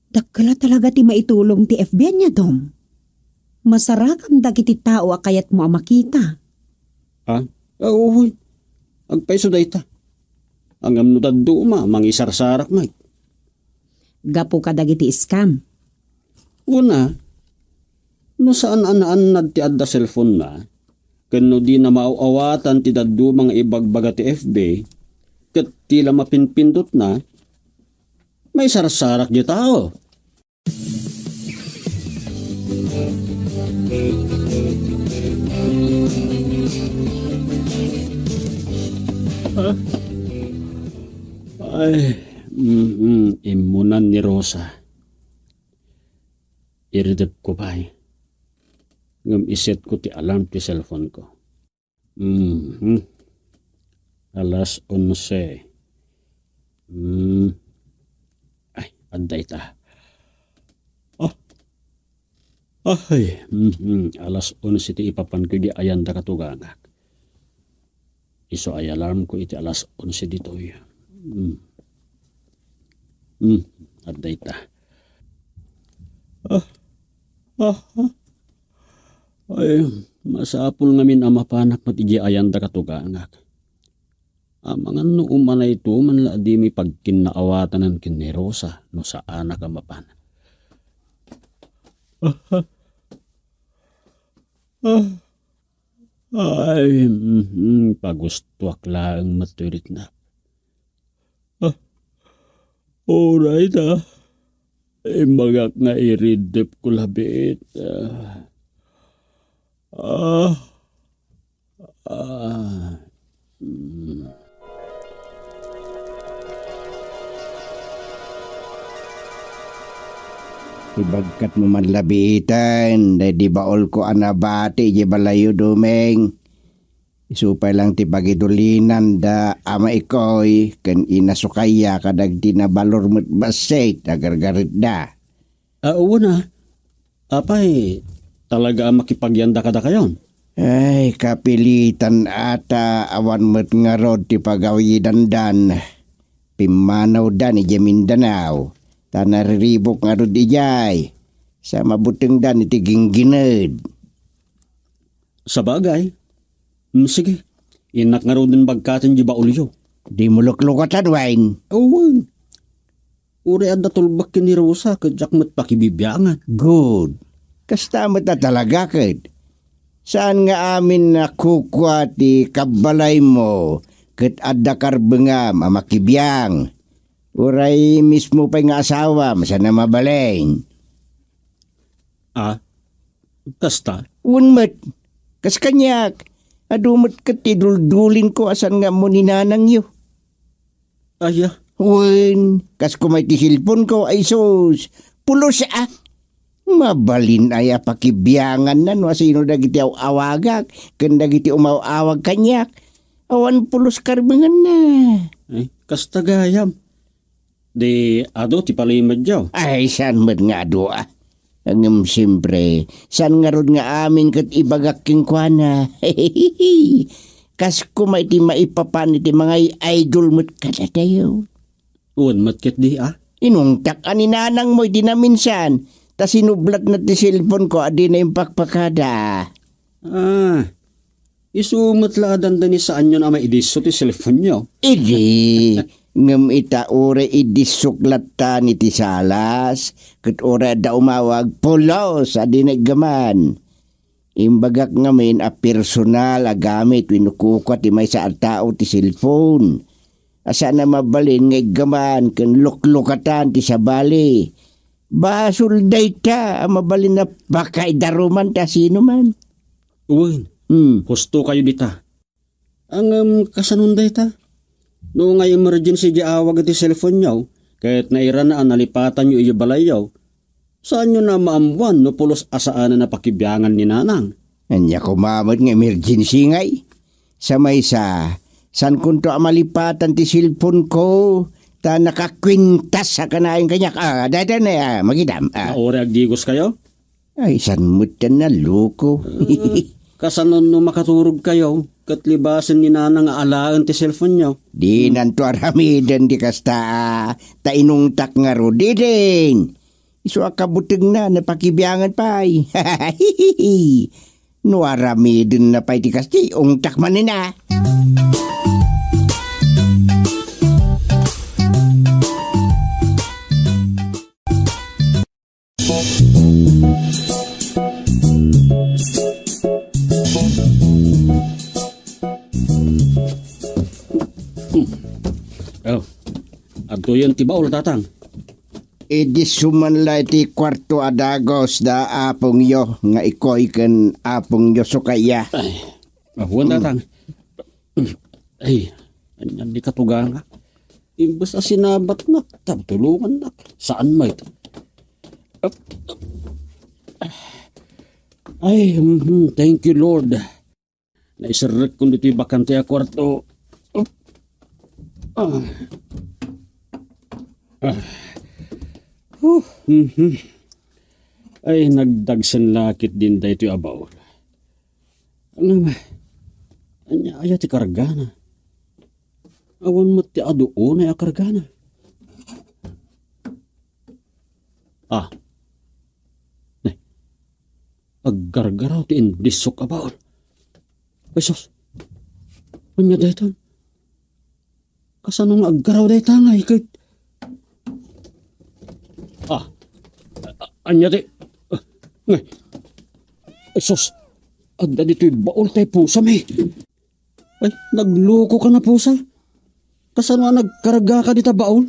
Dagkala talaga ti maitulong ti FB niya, Dom. Masarakam dagiti tao akayat mo ang makita. Uy. Agpaiso da ita. Ang amnutad duma, mangisarsarak may. Gapo ka dagiti scam. Una, no saan anaan ti adda cellphone na, kano di na mauawatan ti daddu mga ibagbaga ti FB, kat tila mapinpindot na, may sarsarak di tao. Imunan ni Rosa. Iridep ko ba ngam iset ko ti alarm ti cellphone ko. Alas 11. Ay, anday ta. Alas 11 ti ipapan ko di ayan da katugangak. Iso ay alarm ko iti alas 11 ditoy. Anday ta. Ay, masapul ngamin ang mapanak matigi ayan da katugangak. Amangan no umanay ito man la di mi pagkinaawatan ng kinerosa no sa anak ang mapanak. Ay, pagustuak lang maturit na. Alright magak nga iridip ko labit. Ibagkat mo man labitan, di baol ko anabati, di balayo dumeng. Isupay lang ti pagidulinan da ama ikoy, kan inasukaya kadag tinabalor mo't basay, tagargarit da. Oo na. Apay, talaga makipagyanda ka da kayon? Ay, kapilitan ata awan mo't nga rod ti pagawidan dan. Pimanaw dan iti Mindanao. Tanariribok nga rod ijay. Sa mabuteng dan iti ginggined. Sa bagay. Sige. Inak nga rin bagkatan di ba ulyo? Di mo luklukatan, Wayne. Oo. Uri at natulbak ni Rosa kadyak mat pakibibiyangan. Good. Kastamot na talaga kit. Saan nga amin nakukwa ti kabalay mo kat adda karbengam amakibiyang. Uray mismo pa nga asawa masana mabaleng. Kasta? Unmet. Kas kanyak. Adumot katiduldulin ko asan nga mo ninanang yu. Aya. Wen, kas kumay ti hilpon ko ay sus. Pulos mabalin ay pakibiyangan na no asino dagiti awagak. Kan dagiti umawawag kanyak. Awan pulos karbengan na. Ay, kasta gayam. De ado ti palimad jaw. Ay, saan man nga ado Angam siyempre, saan nga ron nga amin kat ibagaking kwa na. Kas kumay ti maipapan iti mga idol mo't kada tayo. Uwan matkit di Inungtak aninanang mo di na minsan. Ta sinublat na ti cellphone ko adi na yung pakpakada. Isumot la dandan ni saan yun ama idiso ti cellphone nyo. Idi, ngam ita ore idisuklat ta ni ti salas, kat ore da umawag pulos adinagaman. Imbagak ngamin a personal a gamit winukuka ti may sa tao ti cellphone. Asa na mabalin ngay gaman kan luklukatan ti sabali. Basul dayta a mabalin na bakay daruman ta sino man. Uwin, husto kayo dita. Ang kasanunday ta. No nga emergency di awag iti cellphone nyaw, kahit naira na nalipatan nyo iyo balayaw, saan nyo na maamuan no pulos asaan na napakibiyangan ni nanang? Anya kumamot ng emergency ngay. Sa may san kunto malipatan ti cellphone ko, ta nakakwintas sa kanaing kanyak. Dada na magidam. Naore agdigos kayo? Ay, san mo na loko. Kasanon no makaturog kayo, katlibasan ni nanang alaan ti cellphone nyo. Di nanto aramidan di kasta tainungtak nga ro diding. Iso akabuteng na napakibiyangan pa ay. No aramidan na pa di kasti ungtak man na. Adto yun ti baul tatang. Idi sumanlay ti kwarto adagos da apong yo nga ikoy ken apong yo sukaya. Ay, mahuwan tatang. Ay, anyan di katugang nga. Imbes na sinabat na, tabtulungan na. Saan may ito? Ay, thank you Lord. Naisarek kung dito'y bakante a kwarto. Ay, nagdagsan lakit din dahito yung abaw. Ano ba? Anya, ayaw ti kargana. Awan mo ti adoon ay akargana. Aggargaraw ti indisok abaw. Ay, sos. Anya dahito? Kasanong aggaraw dahito nga ikit? Anya di. Ngay. Ay, sos. Adda dito'y baol tayo pusa, may. Ay, nagloko ka na pusa. Kasano nga nagkarga ka dita baol?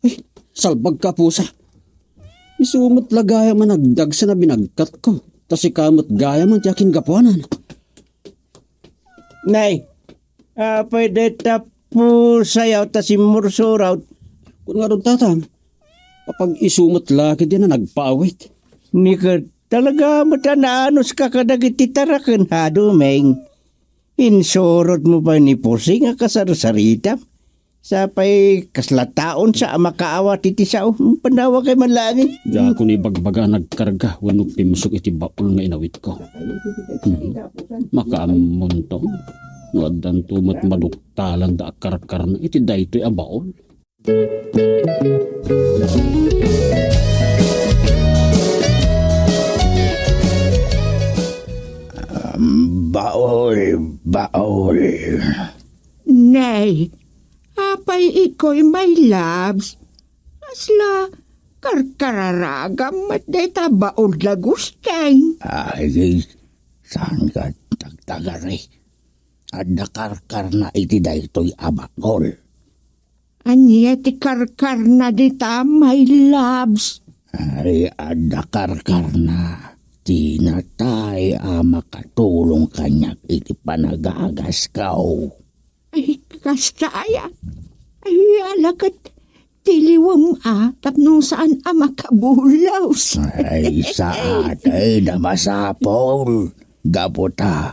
Ay, salbag ka pusa. Isumot lagaya man nagdagsa na binagkat ko. Tas ikamot gaya man tiyakin gapuanan. Nay, pwede tapo sayaw ta si mursuraw. Kung nga ron tatang, kapag isumot laki din na nagpaawit. Nika talaga matanaanos ka kadagiti tarakan ha, Dumeng. Insurot mo ba ni Pusi nga kasarasarita? Sapay kaslataon sa makaawa titi sao. Pandawa kay manlangin. Diya ko ni bagbaga nagkarga wanong pimusok iti baul nga inawit ko. Makaamon to. Nuadan tumot maduktalan da akarkar na iti daytoy a baul. Baol. Nay, apay iko'y may labs. Asla, karkararagam at deta baol lagustay. Ay, saan ka tagtagari? At nakarkar na iti daytoy abakol. Anya ti karkar na dita may labs. Ay, at nakarkar na. Tinatay makatulong kanyak iti panagagas kao. Ay, kastaya. Ay, alakat tiliwang tapno saan makabulaws. Ay, saan ay namasapol. Gabuta,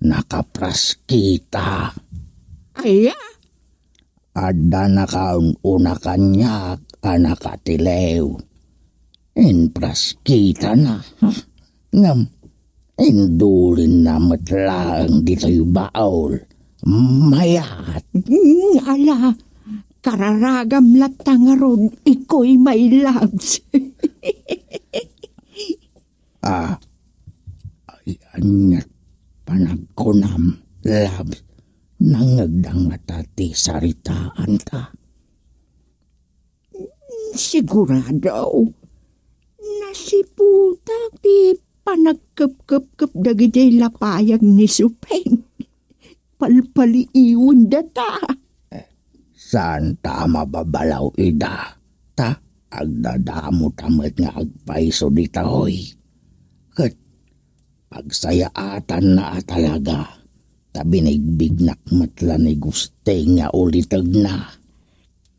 nakapraskita. Ay, Adda nakauna kanyak, nakatilew. Praskita na. Ngam, indulin na matlang dito'y baol. Mayat. Ala, kararagam latangaron, iko'y may labs. Anyat panagkunam, labs, nangagdang matati saritaan ta. Sigurado, nasiputa ti panagkap-kap-kap dagiti lapayag ni Supeng. Palpaliiwan data. Saan ta mababalaw ida? Ta, agdadamo tamat nga agpaiso di tahoy. Kat, pagsayaatan na talaga, tabi naigbignak matla ni guste nga ulitag na.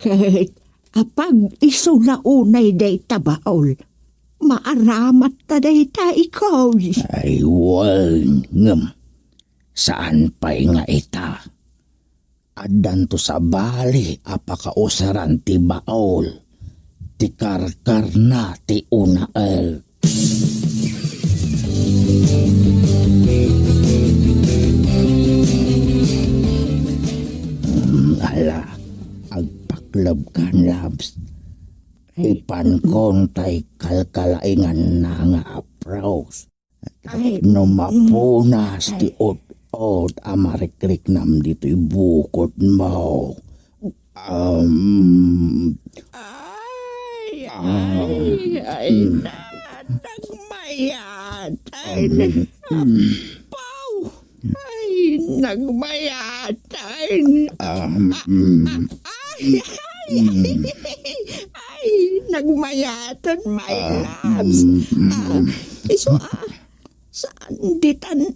Kat, apag isulaunay day tabaol, maaramat ta day ta ikaw. Ay, wang, ngam. Saan pa'y nga ita? Adan to sa bali, apakausaran ti baol. Ti karkar na ti unael. Ala, agpaklab kan labs. Ipan kontay kalkalaingan na nga apros. No mapunas ti od amarikrik nam dito ibukod mo. Nagmayat. Paw! Ay, nagmayat. Ay, nagmayatan, my loves. Iso, saan ditan?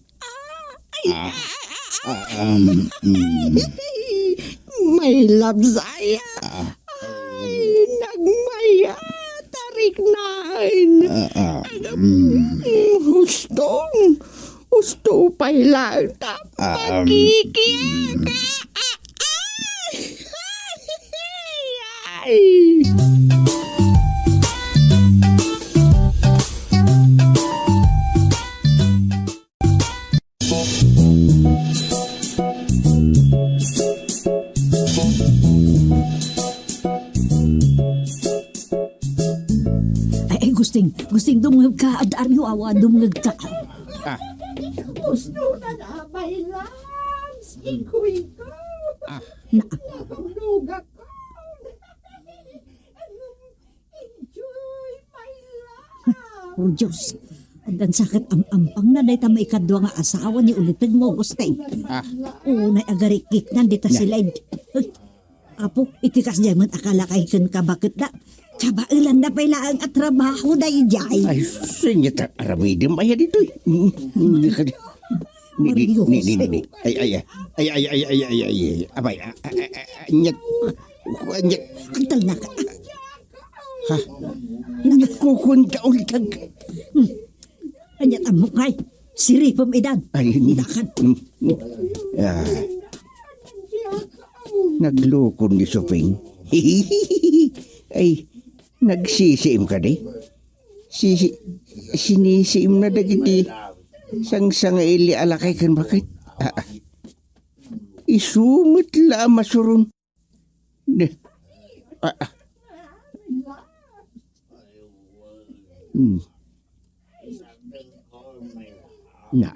My loves, ay, nagmayat. Tarik nain. Gusto pa'y lang magkikiyak. Ay! Ay, gusting dumungag ka, Adaryo, awa, dumungag ka. Gusto na na, my loves. Ikoy ko. Nakuluga ko. Enjoy, my love. Oh, Diyos. Andan sakit ampang na dahi ta maikadwa nga asawa ni ulitin mo, gusting. Unay agarikik na, di ta sila. Apo, itikas dyan man akala kay ka bakit na. Kabailan na pailaan at trabaho na ijay. Ay, sinyata aramidim ay dito. Ay, abay, nyat, Antal na ka. ha, nyat kukunta ultag. Anyat ang mukay. Siripom idan. Ay, Idakan. Naglukon ni Suping. Ay, nagsisiim ka di? Sinisiim na dagiti sang ili alakay kan bakit? Isumit la masurun. Na.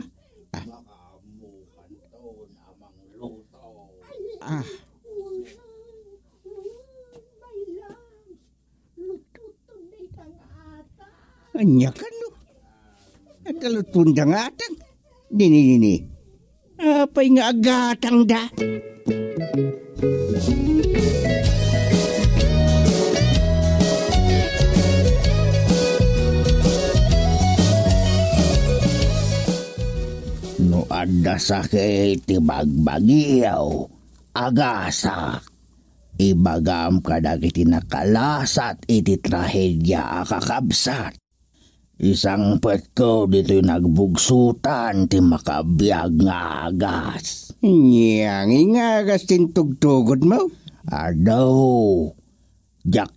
Anya kan no? Adalut pundang atang. Nini. Apa'y nga agatang da? No ada sakit ti bagbagyaw, agasak. Ibagam kadag iti nakalasat iti trahedya akakabsat. Isang pet ko dito'y nagbugsutan ti makabiyag nga agas. Nyang ingagas tintugtugod mo? Adaw, jak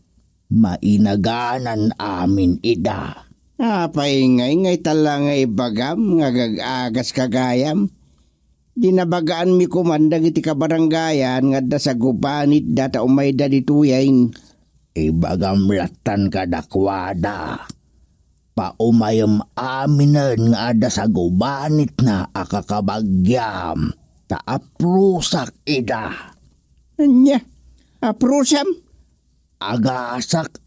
mainaganan amin ida. Apay ngay talang nga ibagam nga gagagas kagayam. Dinabagaan mi kumandag iti kabaranggayan nga da sa gubanit data umay da dituyain. Ibagam latan kadakwada. Paumayam aminan nga ada sa gubanit na akakabagyam. Taaprusak ida. Anya, aprosam? Agasak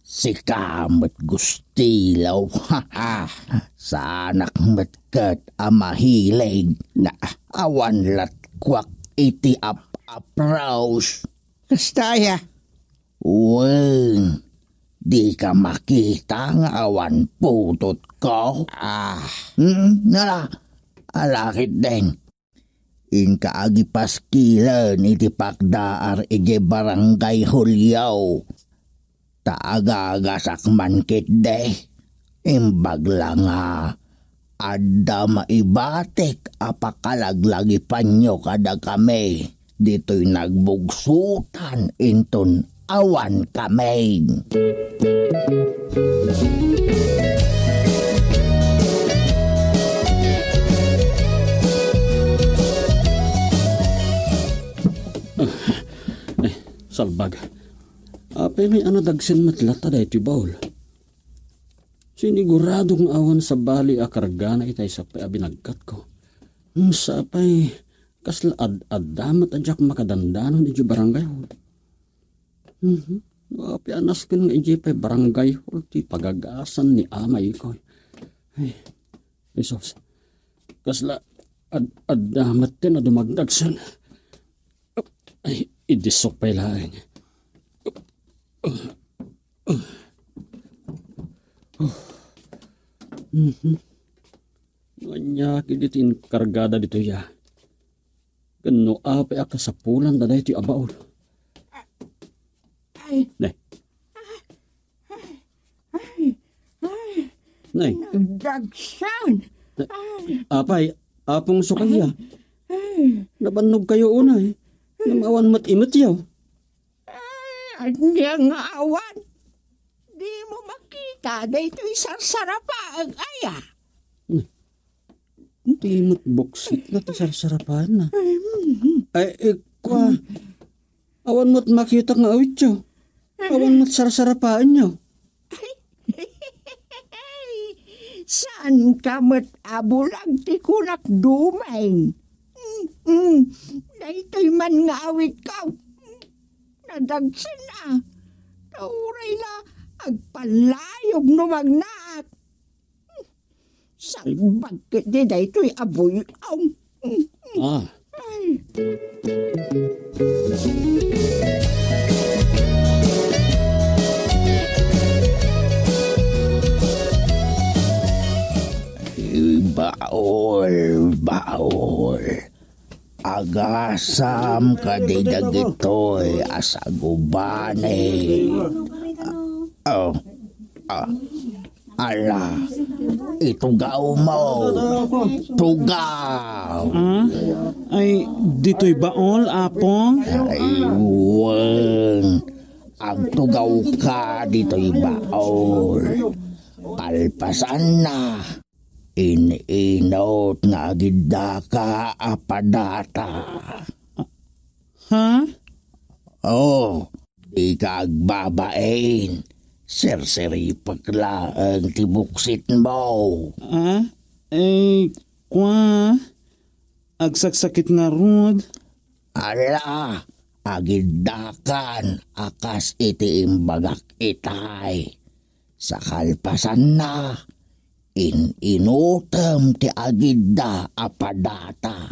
si kamat gustilaw. Sa anak matkat mahilig na awan latkwak iti apraus. Kastaya. Wen, di ka makita nga awan putot ko. Nala, alakit din. In kaagipaskilan iti pakdaar ije barangay Hulyaw. Taagagasak man kit de. Imbag lang adda maibatik apakalaglagi panyo kada kami. Dito'y nagbugsutan inton awan kami. Salbag. Apay may anadagsin matlata da iti baul. Siniguradong awan sa bali akarga na itay sa abinagkat ko. Sapay kasla ad-adamat adyak makadandanon iti barangay hall. Apay anas kin nga iti pay barangay hall ti pagagasan ni amay ko. Ay, isos. Kasla ad-adamat din na dumagdagsan. Ay, idisok pa'y laing. Nganya kiditin kargada dito ya. Gano apay akasapulan da iti abaol. Nay. Nay. Dagsan. Apay, apong sukaya. Nabanog kayo una eh. Namawan mat-imot yaw. Anya nga awan. Di mo makita. Dito'y sarsarapa ang aya. Timot boksit na tasarsarapan na. Ay, kwa. Awan mo't makita nga awit yaw. Awan mo't sarsarapaan yaw. Saan ka mo't abulag ti kunak dumay? Daytoy man nga awit ka. Nadagsin na. Tauray la, agpalayog numagnaat. Salbag kiti daytoy aboy. Baol. Agasam kadidagitoy asagubane. Ala, itugaw mo. Tugaw. Ay, dito'y baol, apong? Ay, wen. Agtugaw ka dito'y baol. Kalpasan na. Inot nga agidda ka apadata. Ha? Di ka agbabain. Serseri pagla ang tibuksit mo. Kwa? Agsaksakit nga rod. Ala, agiddakan akas iti imbagak itay. Sa kalpasan na. Inutem ti agidda apadata.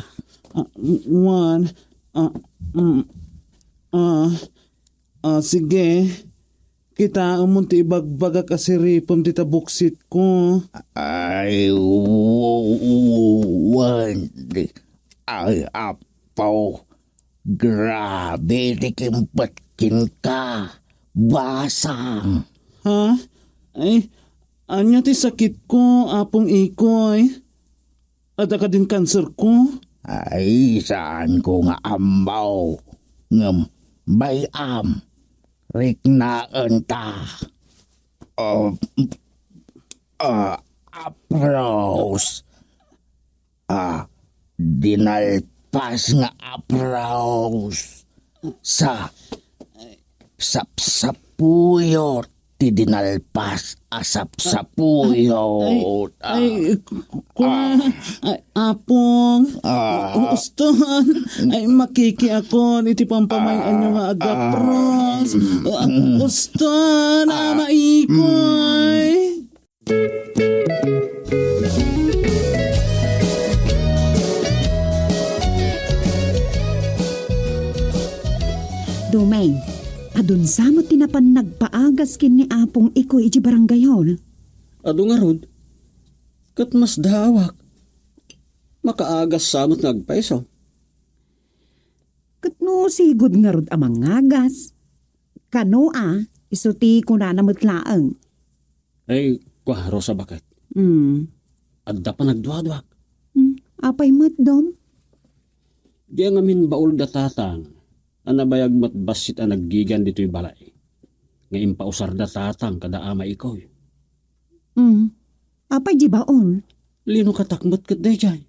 Sige. Kita amon ti ibagbagak asiripom ti tabuksit ko. Ay, apaw. Grabe ti kimpatkin ka. Basang. Ha? Ay, anya ti sakit ko, apong ikoy. Ada ka din cancer ko? Ay, saan ko nga ambaw. Ngam, bayam. Riknaan ta. Apraus. Dinalpas nga apraus. Sa puyot ti dinalpas asap sa puyo. Apong, uston, ay makiki ako iti pampamayan nyo nga agapros. Uston, maikoy. Dumay, adun samot tinapan nagpaagas kin ni Apong iko iti barangay hall. Ado nga rod, kat mas dawak. Makaagas samot nagpaiso. Kat no sigod nga rod amang ngagas. Kano isuti ko na namot laang. Ay, kwaro sa bakit. Adda pa nagduwadwak. Apay mat, Dom? Di ang amin baul datatang. Anabayag matbasit ang naggigan dito'y balay. Ngayon pausar datatang kada ama ikaw. Apay di baon? Lino katakmot kat dayjay.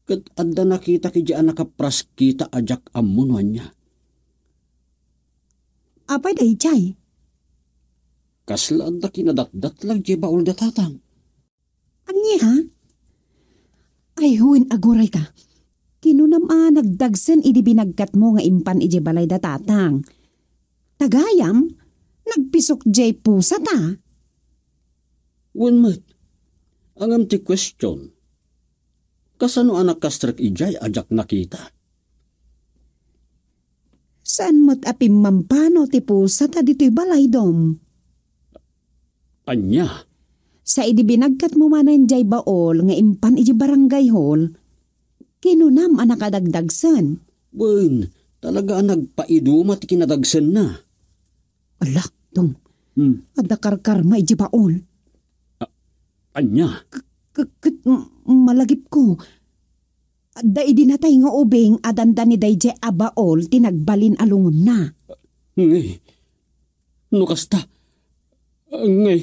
Kat adda nakita ki dyan nakapras kita ajak amunuan niya. Apay day chay? Kasla adda kinadatdat lang di baul datatang. Angi ha? Ay huwin aguray ka. Kinunam nagdagsen idi binagkat mo nga impan iji balay datatang. Tagayam, nagpisok jay pusa ta. Wenmet, ang amti question. Kasano anak kastrak ijay ajak nakita? Saan mo't apim mampano ti pusa ta dito'y balay, Dom? Anya? Sa idi binagkat mo manan jay baol nga impan iji barangay hall, kinunam nakadagdagsan. Wen, talaga nagpaidumat kinadagsan na. Ala, Dom. Adakarkar ma iji baol. Anya? Malagip ko. Da idinatay nga ubing adanda ni dayje abaol tinagbalin alungon na. Ngay. Nukasta. Ngay.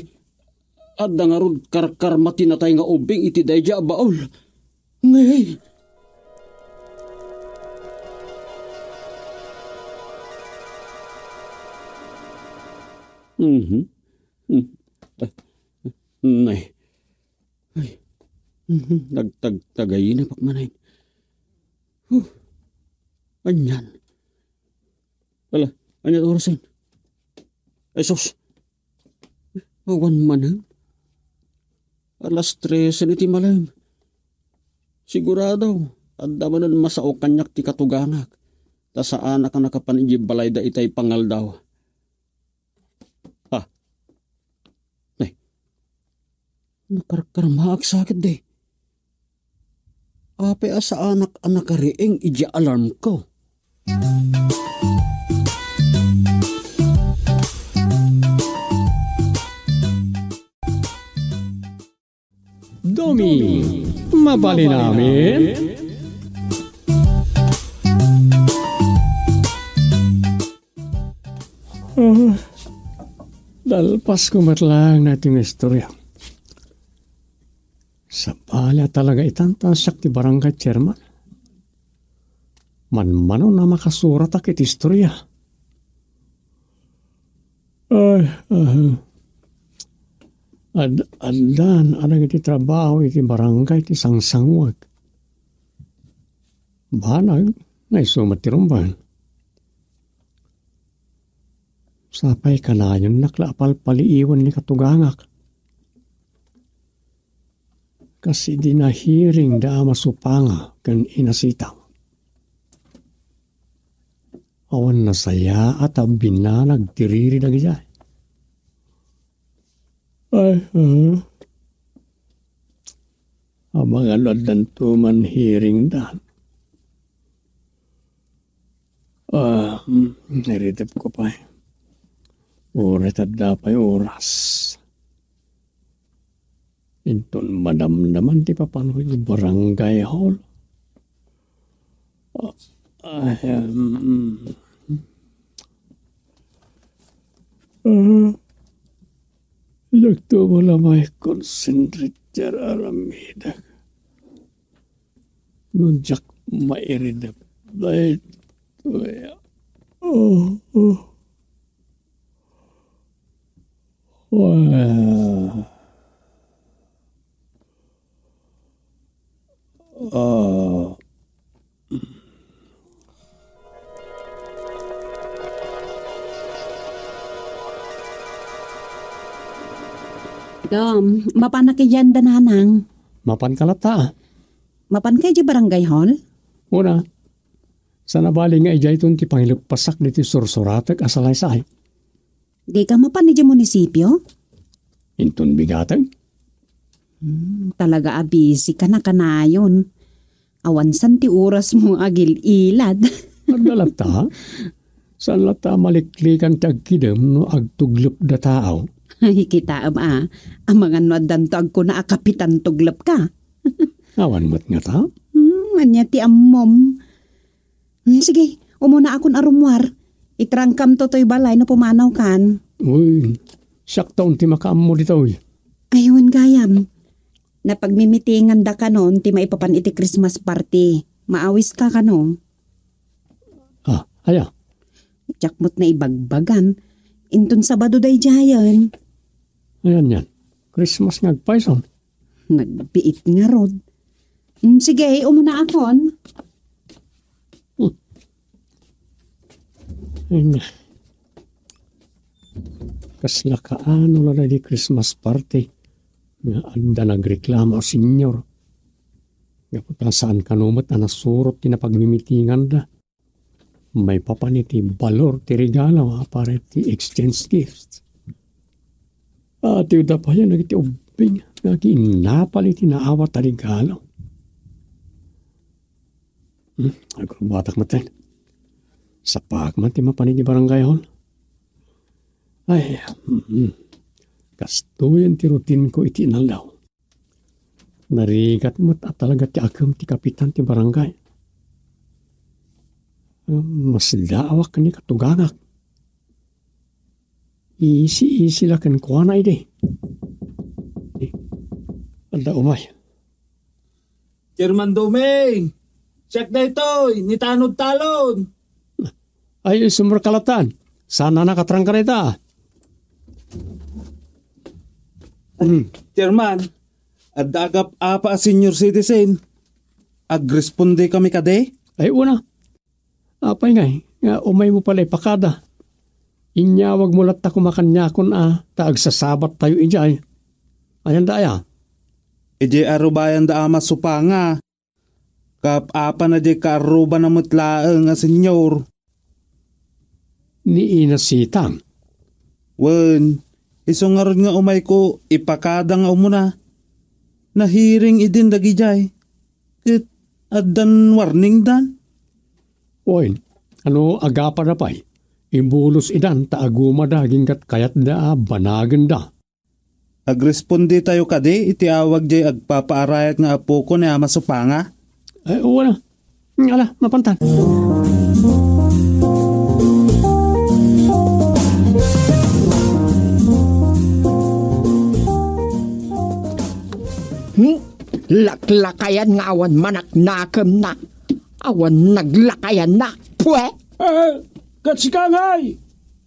Adda nga rod karkar matinatay nga ubing iti dayje abaol. Ngay. Nay. Ay. Nagtagtagay na pakmanay. Anyan. Wala, anyan orasin. Ay sus. Awan manang. Alas 3 iti malam. Sigurado, adda manan masao kanyak ti katugangak. Ta saan ka nakapanigi balay da itay pangal daw. Nakarkarmaak sakit de. Ape asa anak kariing ija alarm ko. Domi, mabali namin. Dalpas ko matlang nating istorya. Sa bala talaga itantasak ti barangay chairman. Manmano na makasurat akit istorya. Adan anang iti trabaho iti barangay ti sangsangwag. Banag na isumat ti rumban. Sapay kanayon naklaapal paliiwan ni katugangak. Kasi di na hearing da masupanga kan inasitang. Awan na saya at binanag tiriri na gaya. Abang alad dan tuman hearing dan. Naritip ko pa. Uret at dapay oras. Inton madam-daman ti papanoy di barangay hall. Yakto wala may concentrate jar aramida. Nunjak mairidap. Dahil Well, Dom, mapan na kay dyan dananang. mapan kalata. Mapan kay di barangay hall? Una, sa nabali nga ijay itong ti pangilagpasak dito sursuratek asalaysay. Di ka mapan ni di munisipyo? Intun bigatag. Talaga busy ka na kanayon. Awan san ti oras mo agil ilad. Nagdalata, saan lata maliklikan ti agkidem no agtuglop da tao. Ay, kita ang mga noadan to na akapitan tuglap ka. Awan mo't nga ta? Anya ti amom. Sige, umuna akon arumwar. Itrangkam to to'y balay na pumanaw kan. Uy, siyak taon ti makaam mo dito. Ayun gayam. Na pagmimitingan da ka noon, ti maipapan iti Christmas party. Maawis ka ka no? Ah, aya. Jakmot na ibagbagan. Intun Sabado day jayan. Ayan yan. Christmas ngagpaisan. Nagbiit nga rod. Sige, umuna akon. Ayun nga. Kasla kaano na di Christmas party. Nga anda nagreklamo o senyor. Nga puta saan kanumot na nasurot ti na pagmimitingan da. May papaniti balor ti regalo para ti exchange gifts. Ati da pa yan nagiti ubing. Naginapal iti naawat ta regalo. Agrubatak matin. Sa pagman ti mapaniti barangay hall. Ay, kastuyan ti rutin ko iti inalaw. Narigat mo't at talaga ti agam ti kapitan ti barangay. Mas daawak ni katugangak. Isi la kan kuana ide. Alda umay. Chairman Dumeng! Check na ito! Nitanod talon! Ay, sumurkalatan. Sana nakatrang ka na ita. Chairman, adagap apa a senior citizen. Agresponde kami kade? Ay, una. Apay nga umay mo pala ipakada. Inyawag mo lat ta kumakanyakon taag sasabat tayo ijay. Ayan daya. Ije arubayan da ama supanga. Kap apa na di ka aruba na mutlaang nga senyor. Ni inasitang. Wen, isungarod nga umay ko ipakada nga umuna. Nahiring idin dagi jay. Kit adan warning dan. Oy, ano agapa na pa'y? Ibulos idan taaguma daging kat kayat da banagan da. Agresponde tayo kade iti awag jay agpapaarayat nga apo ko na ama supanga. Ay, wala. Ala, mapantan. Laklakayan nga awan manaknakam na. Awan naglakayan na. Pwe! Katsikangay!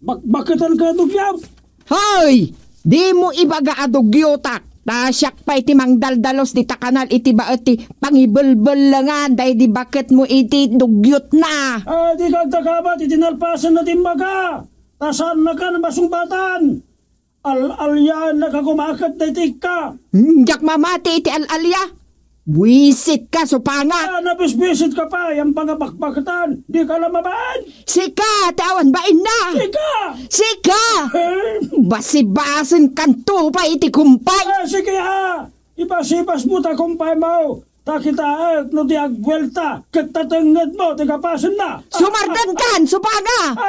Bakatan ka dugyaw? Hoy! Di mo ibaga adugyotak. Tasyak pa iti mangdaldalos di takanal iti ba iti pangibelbel langan dahi di bakit mo iti dugyot na. Di kagtakabat itinalpasan na timbaga. Tasan na ka na masumbatan. Al-alyan na kakumakat na itik ka. Jak mamati iti al-alya. Wisit ka supanga. Nabisbisit ka pa. Yung pangabakbakatan. Di ka lamabaan. Sika! Tawan bain na! Sika! Sika! Basibasin kanto pa iti kumpay. Sige ha! Ibasibas mo ta kumpay mo. Takita no di agwelta. Katatangad mo. Tigapasan na. Sumardan kan, supanga!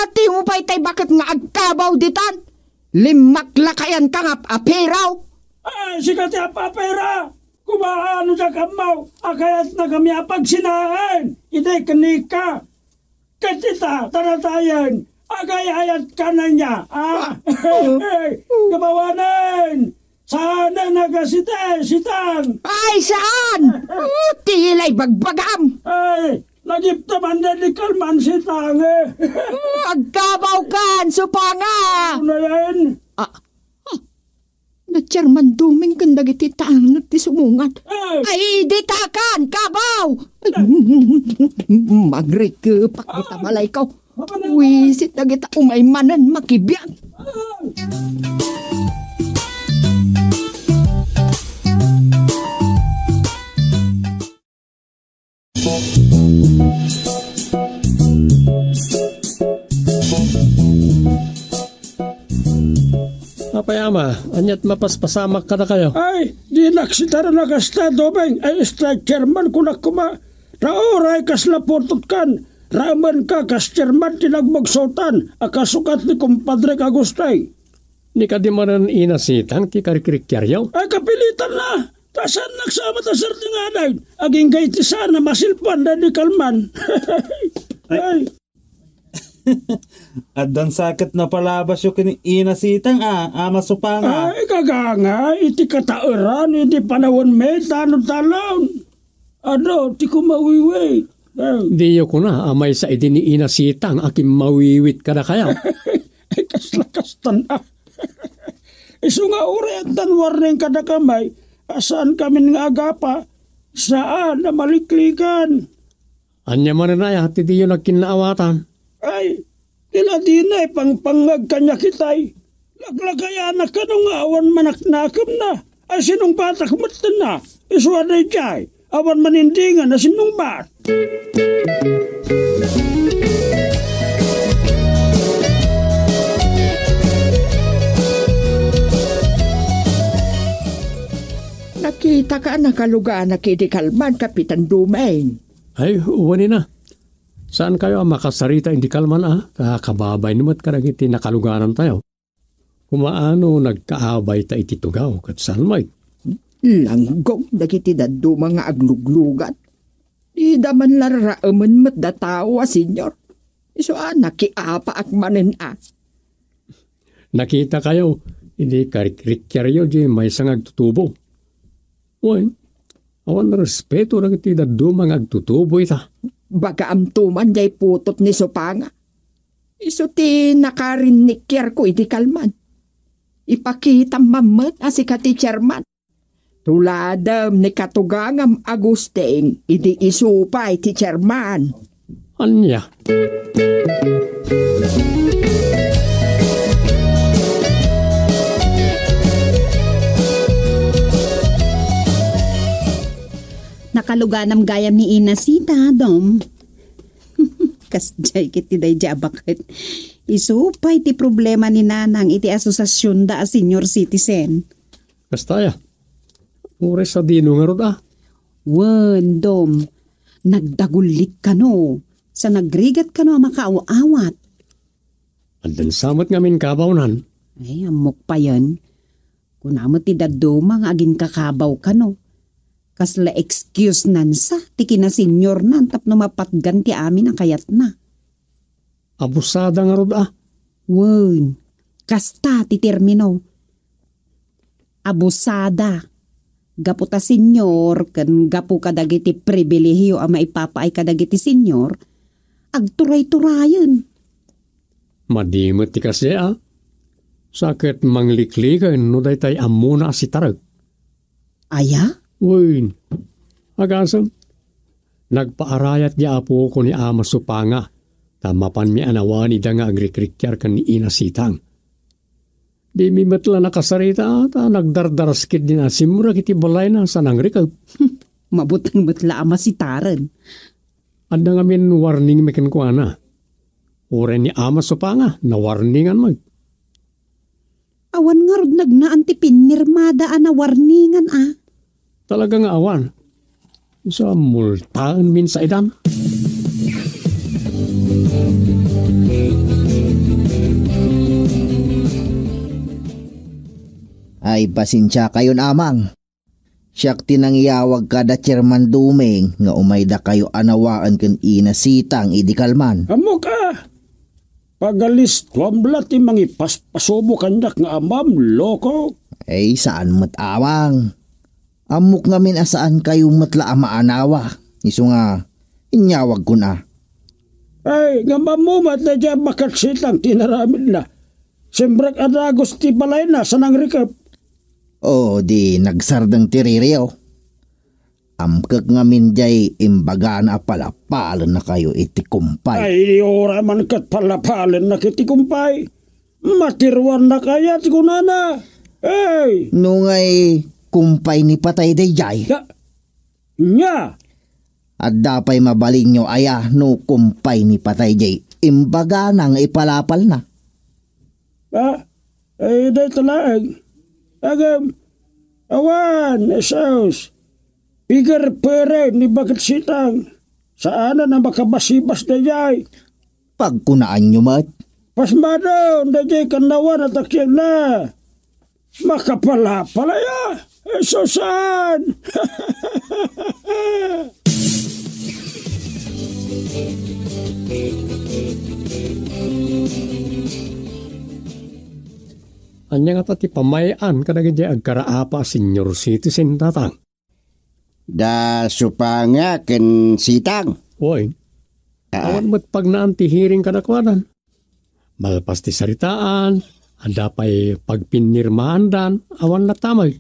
Ati mo pa itay bakit nga agkabaw ditan? Limaklakayan ka nga aperaw. Sika ti apapera. Kumaano siya kamaw, akayat na kami apagsinaan. Ide kanika. Katita, taratayan. Agayayat ka na niya. Kabawanan. Sana nagasite, sitang. Ay, saan? Tilay bagbagam. Ay, Nagiptaman na di kalman si Tange. Agkabaw kan, supanga! Ano yan? Na Chairman Duming kan dagiti tanot ti sumungat. Eh, Ay, di takan, kabaw! Magrik ka, pakita malay ko. Wisit dagita umaymanan makibiyag. Apayama, anyat mapaspasamak ka na kayo. Ay, di naksitara na kasta Domeng. Ay, chairman ko na kuma. Raoray kas laportot kan. Raman ka kas chairman tinagmagsotan. Akasukat ni kumpadre Agustay. Ni ka di manan inasitang ti karikrikyaryaw. Ay, kapilitan na. Tasan nagsama tasar ni ngaday. Aging kay ti sana masilpan na di kalman. Ay, At dan sakit na palabas yung inasitang ama supanga. ay kaganga. Iti katauran. Iti panawon me. Talon-talon. Ano, ti kumawiwi. Ay, Diyo ko na, amay sa idin ni inasitang aking mawiwit ka na kayaw. ay kaslakastan na. Iso nga uri at tanwarning kada kamay. Asaan kami nga agapa? Saan na maliklikan? Anya mananaya, ti diyo nagkinaawatan. Ay, tila di na pangpangag kanya kitay. Laglagayan ka nung awan manaknakam na. Ay sinong batak matan na. Iswaday jay. Awan manindingan na sinong bat. Nakita ka nakalugaan na kiti kalman, Kapitan Dumeng. Ay, uwani na. Saan kayo makasarita hindi kalman Kababay naman ka iti nakaluganan tayo. Kumaano nagkaabay ta iti tugaw kat salmay. Langgong dagiti daddo mga agluglugat. Di daman laraaman mat datawa, senyor. Iso nakiapa ak manen Nakita kayo, hindi karikrikyaryo di may sangag tutubo. Uy, awan respeto na iti daddo mga agtutubo ita. Baga amtuman jay putot ni Supanga. Iso ti nakarinikyer ko iti kalman. Ipakita mamat si kati chairman. Tuladam ni katugangam Agusteng iti isupay ti chairman. Anya? Nakaluganam gayam ni Inasita, Dom. Kasjay kiti day jabakit. Isupay ti problema ni Nanang iti asosasyon da a senior citizen. Kastaya. Ure sa dino nga rod Wen, Dom. Nagdagulik ka no. Sa nagrigat ka no makaaw-awat. Andan samat ngamin kabawnan. Ay, amok pa yan. Kunamot ti daddo mga agin kakabaw ka no. Kasla excuse nansa, ti kina senior nan tapno mapatgan ti amin ang kayat na. Abusada nga rod Wen, kasta ti termino. Abusada. Gapu ta senior, kan gapu kadagiti pribilehiyo ang maipapaay kadagiti senior, agturay-turayan. Madimot ti kasi Sakit mangliklikan no daytay amuna si tarag. Aya? Uy, agasam. Nagpaarayat niya apo ko ni ama supanga. Tamapan mi anawan ida nga agrikrikyar kan ni inasitang. Di mi matla nakasarita nagdardarskid din simura kiti balay na sa nangrikaw. Mabutang matla ama si Taran. Anda nga min warning mekan ko Ore ni ama supanga na warningan mag. Awan nga rod nagnaan ti pinirmada na warningan Talaga nga awan. Isa multaan min sa idan. Ay pasensya kayon amang. Siyak tinangyawag kada Chairman Dumeng nga umayda kayo anawaan ken inasitang idikalman. Amo ka! Pagalis tuamblat ti mangipaspasubo kanyak nga amam, loko. Ay saan matawang? Amok ngamin asaan kayo matla amaanawa. Iso nga, Inyawag ko na. Ay, nga mamumat na dyan makatsitang tinaramid na. Sembrak adagos ti balay na sa nang rikap. O di nagsardang tiririyo. Amkak nga minjay imbaga na palapalan na kayo iti kumpay. Ay, ora man kat palapalan na kiti kumpay. Matirwan na kaya ti kunana. Ay! Nungay kumpay ni patay dayjay. Nya! At dapay mabalin nyo aya no kumpay ni patay jay. Imbaga nang ipalapal na. Ay, day talag. Agam, awan, esaus. Pigar pere ni bakit sitang. Saan na makabasibas na jay. Pagkunaan nyo mat. Pasmado, na jay kanawan at akyag na. Makapala-palaya. Esusan. Anya nga ti pamayan kadagiti di agkaraapa senior citizen tatang. Da supanga ken sitang. Oy, awan mo't pag naan ti hearing kadakwanan. Malpas ti saritaan, anda pa'y pagpinirmaan dan, awan na tamay.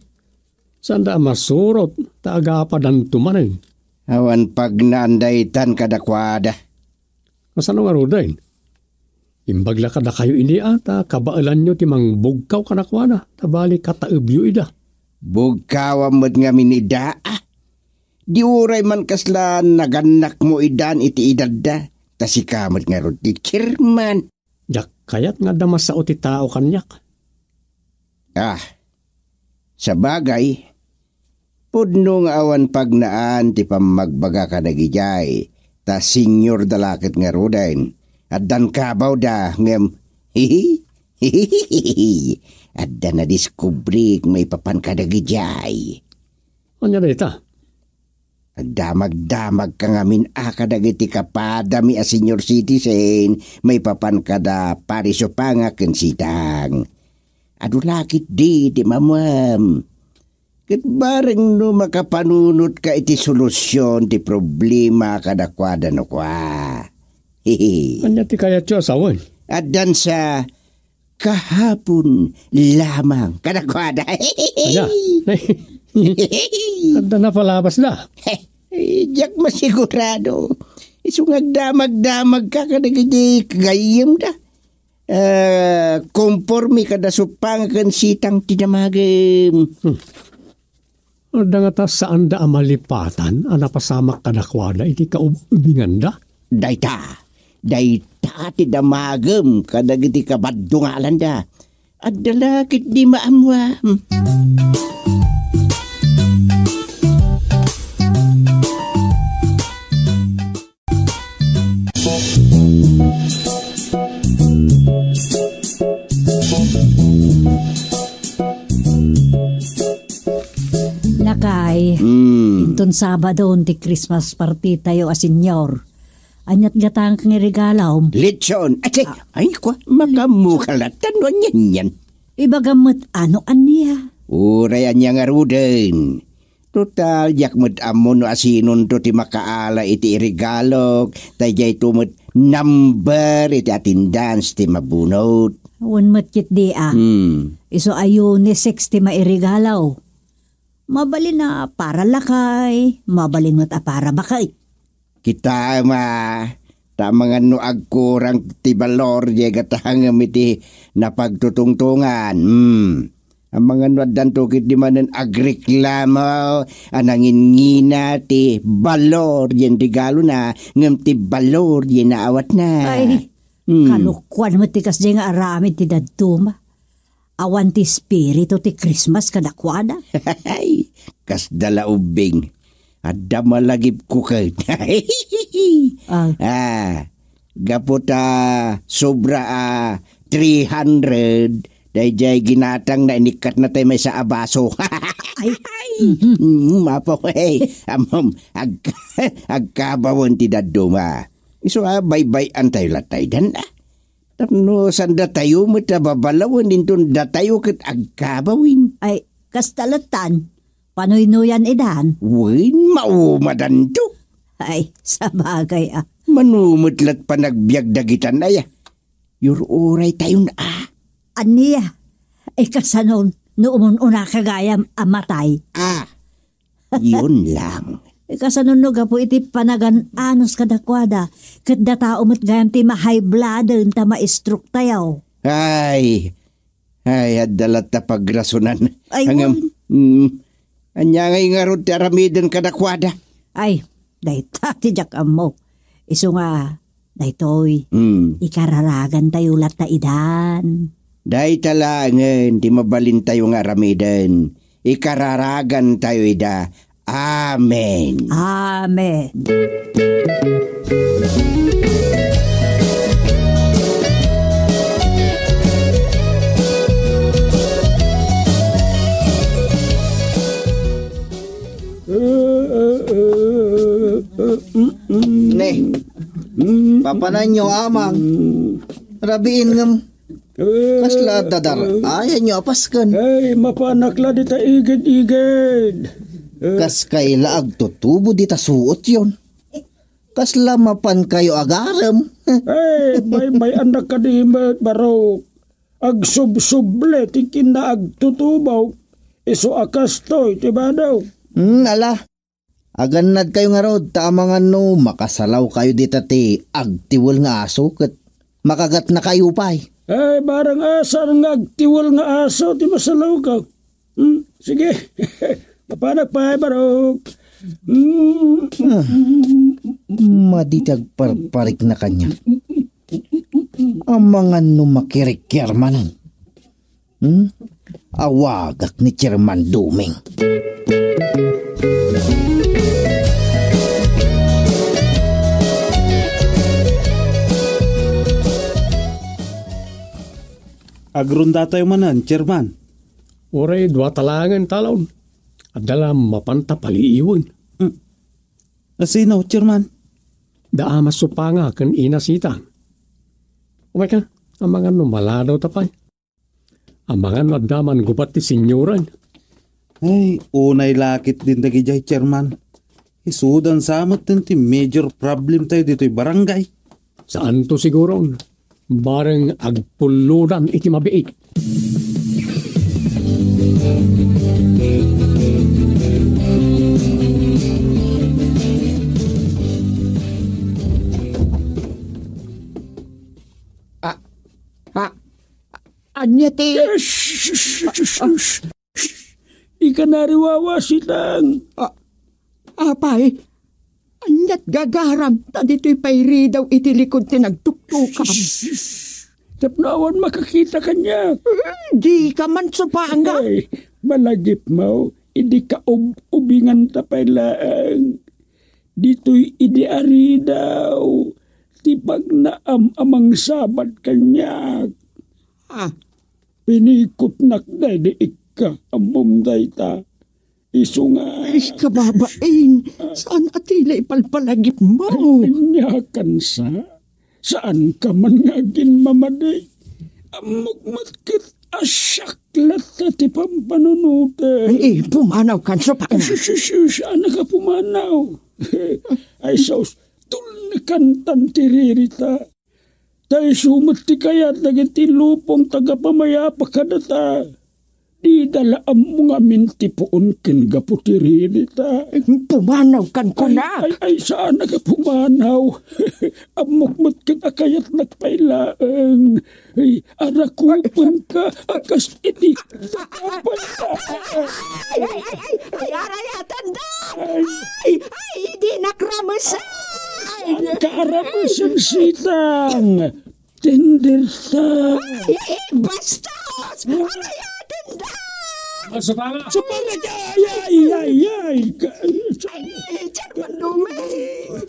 Saan da masurot, taaga pa dan tumanay. Awan pag naandaitan kadakwada. Masano nga rodain? Imbagla kada kayo ini ata, kabaalan nyo ti mang bugkaw kanakwana, tabali kataubyo ida. Bugkaw amad nga minida. Di uray man kaslan naganak mo idan iti idadda. Tasikamat nga ro ti chairman. Jak kayat nga damas sa uti tao kanyak. Sa bagay, pudno nga awan pagnaan ti pamagbaga ka nagijay, ta senior dalakit nga rodain, at dan kabaw da ngem, at dan na diskubrik may papan ka nagijay. Anya dita? Damag-damag ka ngamin kadagiti kapadami a senior citizen, may papan kada pariso pa nga kensitang. Adulakit di mamam. Kat bareng no makapanunot ka iti solusyon ti problema kadakwada no kwa. Anya ti kaya tiyo asawan? At dan sa kahapon lamang kadakwada. Anya? At na palabas na. Diyak masigurado. Isungag damag-damag ka kadagiti kagayam da. Konforme kada supang kan sitang tinamagim. Da nga ta saan da amalipatan, anapasamak kadakwada, iti kaubingan da? Dayta ti damagim kadagiti kabadungalan da. At dalakit di maamwam. Lakay, inton Sabado ti Christmas party tayo a senyor. Anyat gatang kang regalaw. Lechon. Ay kwa, makamukalatan no yan. Ibagamot ano aniya? Urayan niya nga ruden. Total, yakmat amon no asinon to ti makaala iti regalo. Tayjay tumot number iti attendance ti mabunot. Awan matkit di Iso ayo ni 60 mairigalaw. Mabalin na para lakay, mabalin mo't para bakay. Kita tamangan no agkurang ti balor di gatahang iti napagtutungtungan. Ang mga nuadan tukit di manan agreklamo, anangin ngina ti balor yen regalo na, ngam ti balor yen naawat na. Ay, kalukwan mo ti kas nga aramid ti dadtuma. Awan ti spirito ti Christmas kadakwada. Ay, kas dalaubing. Ada malagip ko kay. Gaputa sobra 300. Dayjay ginatang na inikat na tayo may sa abaso. Ay. Mapo amom agkabawon ti daduma. Iso bye-bye antay latay dan tapno sanda tayo mo tababalawan din doon datayo kat agkabawin. Ay, kastalatan. Panoy-nuyan idan. Win, maumadan to. Ay, sa bagay Manumutlat pa nagbiag dagitan na ya. Yururay tayo na Aniya, ay kasanon, noong una kagayam amatay. Yun lang. Kasanon no gapo iti panagan anos kadakwada, kat data umot gayam ti ma-high blood ta ma-stroke tayaw. Ay, adalat ta pagrasunan. Ay, anya ngay nga ron ti aramidin kadakwada. Ay, dayta ti jakam mo. Iso nga, daytoy, ikararagan tayo lat ta idan. Day talangan, di mabalin tayo nga aramidin. Ikararagan tayo ida. Amen. Amen. Ne, papanan nyo amang. Rabiin ngam. Kasla dadar. Ayan nyo apaskan. Ay, mapanakla di ta igid-igid. Kas kay laag tutubo di ta suot yon. Kasla mapan kayo agaram. Ay, may anak ka di barok. Ag sub-suble, tikin na ag tutubaw. Iso akas to'y, tiba daw. Ala. Aganad kayo nga rod, tamang makasalaw kayo di ti agtiwal nga aso, kat makagat na kayo pa'y. Ay, barang asar nga agtiwal nga aso, ti masalaw ka. Sige, papanak pa, barok. Maditag parparik na kanya. Ang mga makirik Kermanan. Awagak ni Chairman Duming. Agrunda tayo manan, Chairman. Oray, dua talangan talon. Adalam mapanta paliiwan. Asino, Chairman? Daama supanga kan inasitan. Umay ka, ang mga maladaw tapay. Ang mga nadaman gubat ti senyoran. Ay, unay lakit din dagi jay, Chairman. Isudan samot din ti major problem tayo dito'y barangay. Saan to siguro? Bareng agpuludan iti mabiit. Anya ti... Ika nariwawa silang. Apay, anyat gagaram, ta dito'y payri daw iti likod ti nagtuktukam. Tapnawan makakita kanya. Di ka man supanga. Ay, malagip mo, hindi ka ubingan tapay laang. Dito'y idiari daw. Tibag na amang sabat kanya. Pinikot nakday di ikka amumday ta. Iso nga. Ay, kababain, saan atila ipalpalagip mo? Kanyakan sa? Saan ka man nga ginmamaday? Amugmat kit asyaklat na ti pampanunutan. Ay, pumanaw kan supanga. Saan ka pumanaw? Ay, saus, tulnikan tantiririta. Tayo sumati kaya't nagiti lupong tagapamayapa ka data. Di dala ang mga mintipoon kin gaputiririta. Pumanaw kan kunak. Ay, saan ka pumanaw? Amukmat kita kaya't nagpailaang. Ay, arakupon ka. Akas iti. Ay, tanda! Ay, di nakramasan! Kaaramasan sitang. Tindirta. Ay, bastos! Ay, tanda! Masupanga! Supanga ay. Chairman Duming!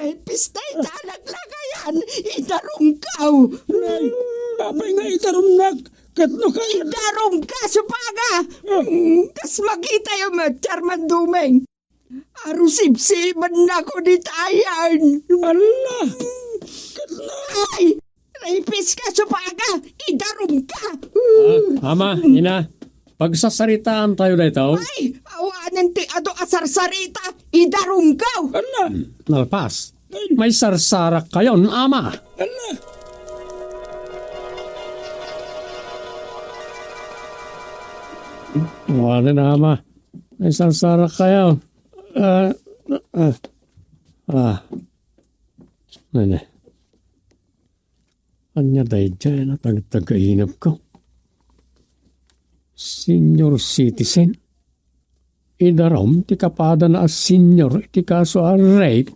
Rapistay talaglagayan! Idarungkaw! Ay, apay nga itarumnak. Katno ka. Idarungka, supanga! Kas magita yung Chairman Duming! Arusib-siban na ko di tayan! Allah! Ay! Rapist ka, supanga! Idarungka! Ama, ina, pagsasaritaan tayo dito. Ay, awanan ti ado asarsarita, idarunggaw. Ala, Nalpas, may sarsarak kayo, ama. ala. Wala na, ama. May sarsarak kayo. Nene. Anya day dyan at tagainap ko. Senior citizen. Idarom ti kapada na as senior iti kaso a rape.